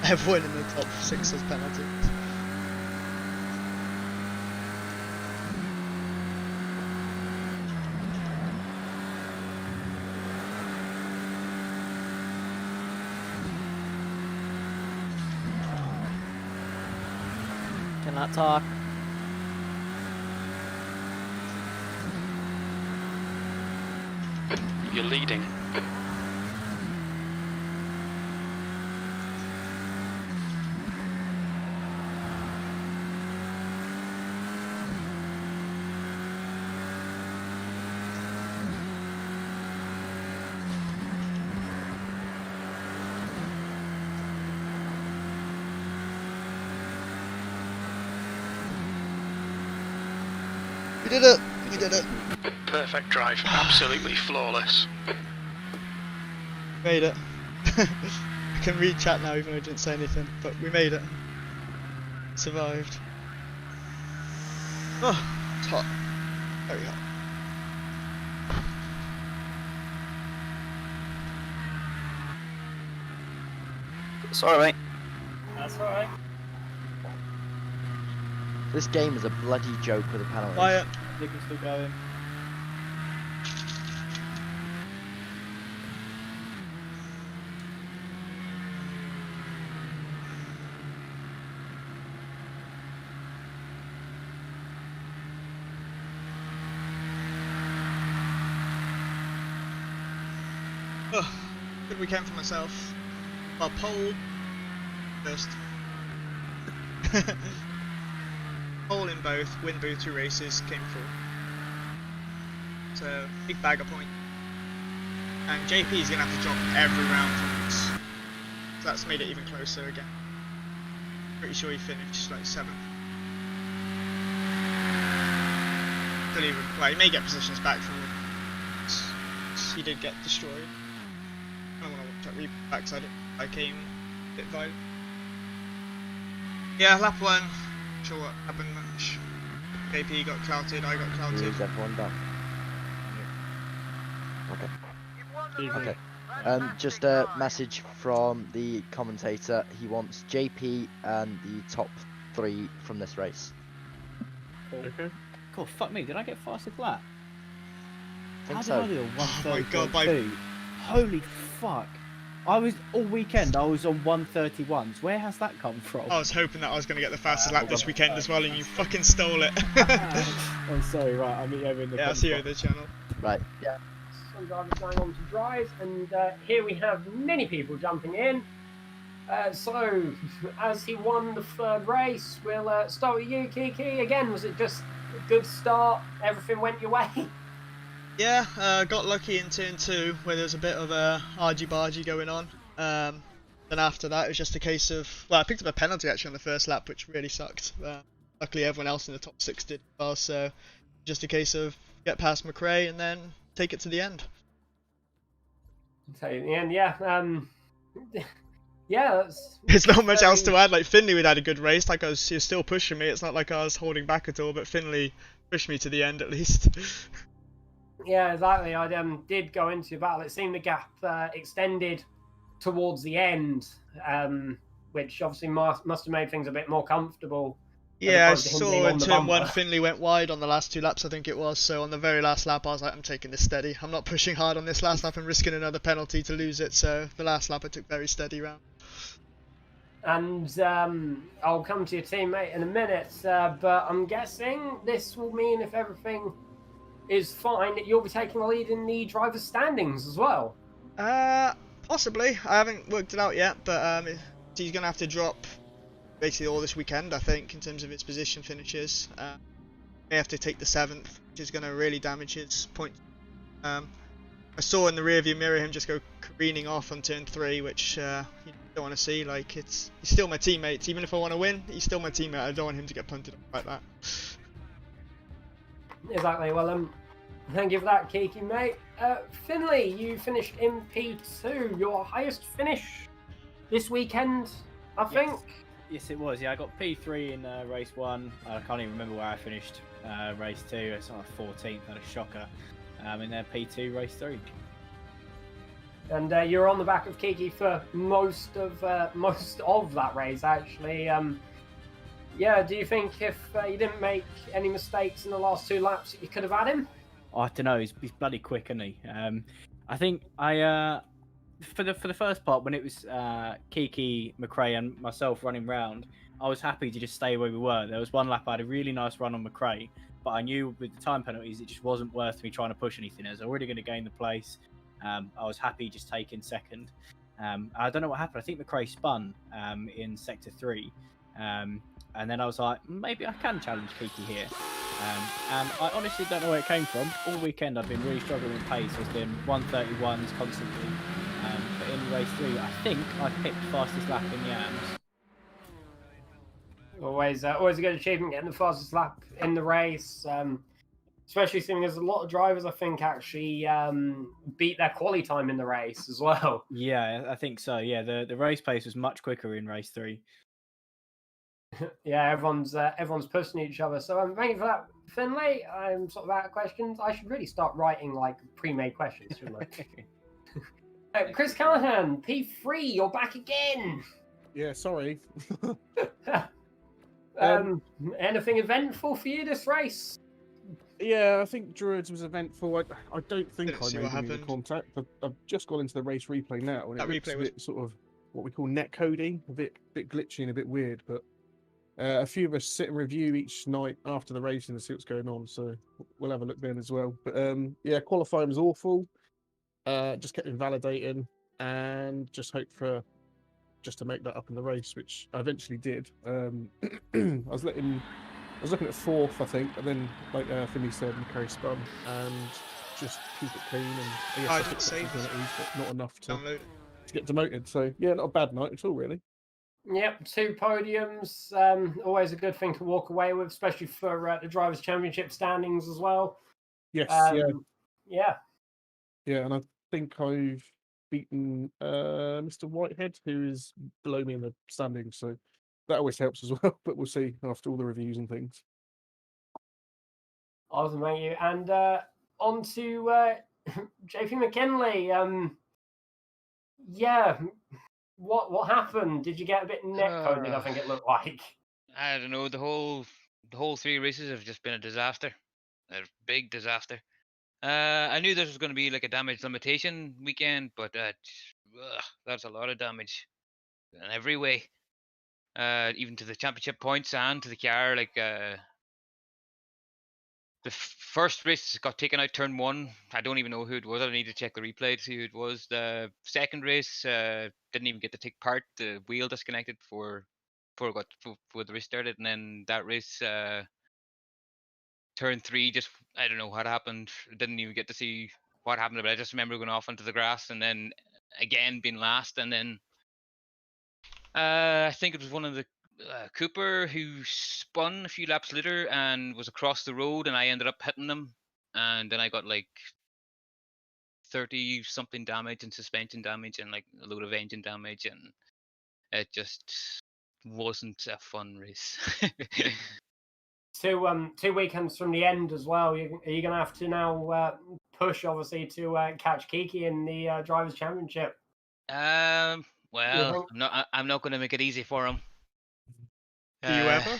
Everyone in the top 6 has penalties. Cannot talk. You're leading. We did it! We did it! Perfect drive, absolutely flawless. Made it. I can read chat now even though I didn't say anything, but we made it. Survived. Oh, it's hot. Very hot. Sorry, mate. That's alright. This game is a bloody joke with the penalties. Quiet. You can still go in. Oh, good weekend for myself. Well, pole first. Pole in both, win both 2 races, came through. So, big bag of points. And JP is going to have to drop every round from this. So that's made it even closer again. Pretty sure he finished like 7th. Still even, well, he may get positions back from he did get destroyed. I don't want to watch that replay back because I came a bit violent. Yeah, lap 1. Sure what happened much. KP got clouted, I got clouted. Is everyone done? Okay. Okay. Just a message from the commentator. He wants JP and the top 3 from this race. Okay. Cool. Fuck me. Did I get fastest lap? Think How so. did I do a Oh my god, 1:30.2? Holy fuck! I was all weekend. I was on 1:31s. Where has that come from? I was hoping that I was going to get the fastest lap this weekend as well, and you fucking stole it. I'm sorry. Right, I'll meet you over in the. Yeah, I'll see you over the channel. Right. Yeah. Some drivers going on to drive, and here we have many people jumping in. So, as he won the 3rd race, we'll start with you, Kiki. Again, was it just a good start? Everything went your way? Yeah, got lucky in turn 2 where there was a bit of a argy-bargy going on. Then after that it was just a case of, well, I picked up a penalty actually on the first lap, which really sucked. Luckily everyone else in the top 6 did as well, so just a case of get past McRae and then take it to the end. Take it to the end, yeah. Yeah, that's... There's not much else to add. Like Finley would had a good race, like he was still pushing me. It's not like I was holding back at all, but Finley pushed me to the end at least. Yeah, exactly. I did go into a battle. It seemed the gap extended towards the end, which obviously must have made things a bit more comfortable. Yeah, I saw in turn 1 Finley went wide on the last 2 laps, I think it was. So on the very last lap, I was like, I'm taking this steady. I'm not pushing hard on this last lap and risking another penalty to lose it. So the last lap, I took very steady round. And I'll come to your teammate in a minute, but I'm guessing this will mean if everything is fine, that you'll be taking the lead in the driver's standings as well. Possibly. I haven't worked it out yet, but he's going to have to drop basically all this weekend, I think, in terms of his position finishes. May have to take the 7th, which is going to really damage his points. I saw in the rearview mirror him just go careening off on turn 3, which you don't want to see. Like, he's still my teammate. Even if I want to win, he's still my teammate. I don't want him to get punted off like that. Exactly. Well, thank you for that, Kiki, mate. Finley, you finished in P2, your highest finish this weekend, I think. Yes, it was. Yeah, I got P3 in race 1. I can't even remember where I finished race 2. It's on 14th, had a shocker. In there, P2, race 3. And you're on the back of Kiki for most of that race, actually. Yeah, do you think if you didn't make any mistakes in the last 2 laps, you could have had him? Oh, I don't know. He's bloody quick, isn't he? I think for the first part, when it was Kiki, McRae, and myself running round, I was happy to just stay where we were. There was one lap I had a really nice run on McRae, but I knew with the time penalties, it just wasn't worth me trying to push anything. I was already going to gain the place. I was happy just taking second. I don't know what happened. I think McRae spun in sector 3. And then I was like, maybe I can challenge Kiki here. And I honestly don't know where it came from. All weekend I've been really struggling with pace. It's been 131s constantly. But in race 3, I think I picked fastest lap in Yams. Always a good achievement getting the fastest lap in the race. Especially seeing there's a lot of drivers, I think, actually beat their quali time in the race as well. Yeah, I think so. Yeah, the race pace was much quicker in race 3. Yeah, everyone's pushing each other. So thank you for that, Finlay. I'm sort of out of questions. I should really start writing like pre-made questions, shouldn't I? Chris Callahan, P3, you're back again. Yeah, sorry. Anything eventful for you this race? Yeah, I think Druids was eventful. I don't think Didn't I see made what any of the happened. contact. I've just gone into the race replay now, and That it looks replay a was- bit sort of what we call net coding, a bit glitchy and a bit weird. But a few of us sit and review each night after the race and see what's going on, so we'll have a look then as well. But yeah, qualifying was awful. Just kept invalidating, and just hoped for just to make that up in the race, which I eventually did. I was looking at fourth, I think, and then, like Finley said, McCurry spun, and just keep it clean. And I I didn't guess save it. but not enough to Download. get demoted. So yeah, not a bad night at all, really. Yep, 2 podiums. Always a good thing to walk away with, especially for the Drivers' Championship standings as well. Yes, Yeah. yeah, and I think I've beaten Mr. Whitehead, who is below me in the standings, so that always helps as well. But we'll see after all the reviews and things. Awesome, thank you. And on to JP McKinley. Yeah, what happened? Did you get a bit net coded? I think it looked like. I don't know. The whole 3 races have just been a disaster, a big disaster. I knew this was going to be like a damage limitation weekend, but that's a lot of damage in every way. Even to the championship points and to the car. Like the first race got taken out turn 1. I don't even know who it was. I need to check the replay to see who it was. The second race didn't even get to take part. The wheel disconnected before the race started, and then that race turn 3, just I don't know what happened. Didn't even get to see what happened, but I just remember going off onto the grass and then again being last, and then I think it was one of the Cooper who spun a few laps later and was across the road, and I ended up hitting them, and then I got like 30 something damage and suspension damage and like a load of engine damage, and it just wasn't a fun race. 2 weekends from the end as well. Are you going to have to now push, obviously, to catch Kiki in the Drivers' Championship? Well, I'm not going to make it easy for him. Do you ever?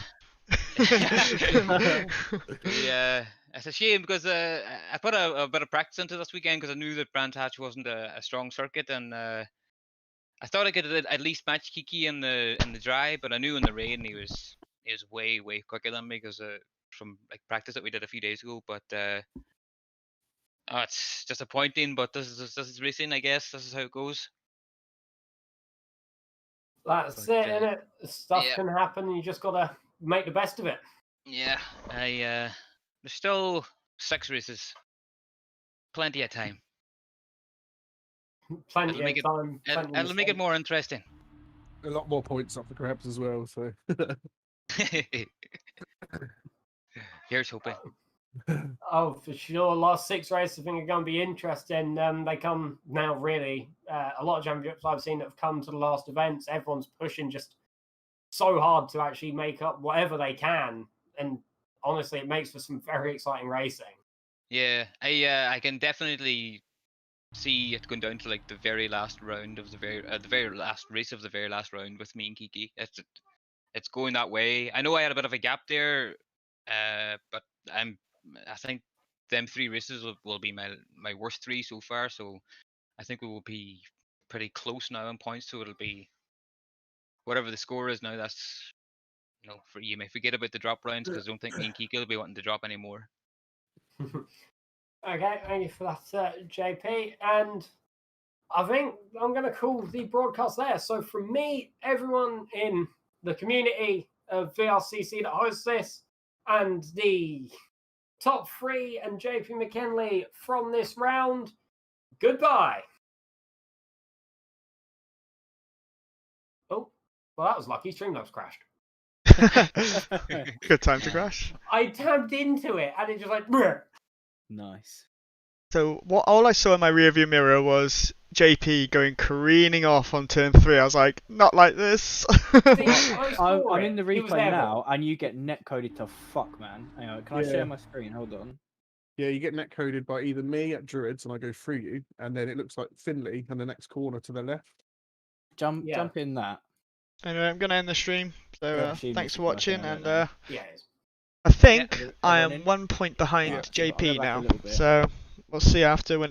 Yeah, it's a shame because I put a bit of practice into this weekend because I knew that Brands Hatch wasn't a strong circuit, and I thought I could at least match Kiki in the dry, but I knew in the rain he was way quicker than me because from like practice that we did a few days ago. But it's disappointing. But this is racing, I guess. This is how it goes. That's it, innit? Stuff can happen. You just got to make the best of it. Yeah, there's still 6 races. Plenty of time. Plenty of time. It'll make it more interesting. A lot more points up for grabs as well. So here's hoping. Oh, for sure. Last 6 races I think are going to be interesting. They come now really. A lot of championships I've seen that have come to the last events. Everyone's pushing just so hard to actually make up whatever they can. And honestly, it makes for some very exciting racing. Yeah, I can definitely see it going down to like the very last round of the very last race of the very last round with me and Kiki. It's going that way. I know I had a bit of a gap there, but I think them 3 races will be my worst 3 so far. So I think we will be pretty close now in points. So it'll be whatever the score is now. That's for you may forget about the drop rounds because I don't think me and Kiki will be wanting to drop anymore. Okay, thank you for that, JP. And I think I'm going to call the broadcast there. So from me, everyone in the community of VRCC that hosts this, and the top 3 and JP McKinley from this round, goodbye. Oh, well, that was lucky. Streamlabs crashed. Good time to crash. I tabbed into it, and it just like... Bleh. Nice. So all I saw in my rearview mirror was JP going careening off on turn 3. I was like, not like this. I'm in the replay now, and you get net coded to fuck, man. Hang on, can I share my screen? Hold on. Yeah, you get net coded by either me at Druids, and I go through you, and then it looks like Finley and the next corner to the left. Jump in that. Anyway, I'm gonna end the stream. So thanks for watching, and Yeah. I think I am 1 point behind JP now. So we'll see after when it's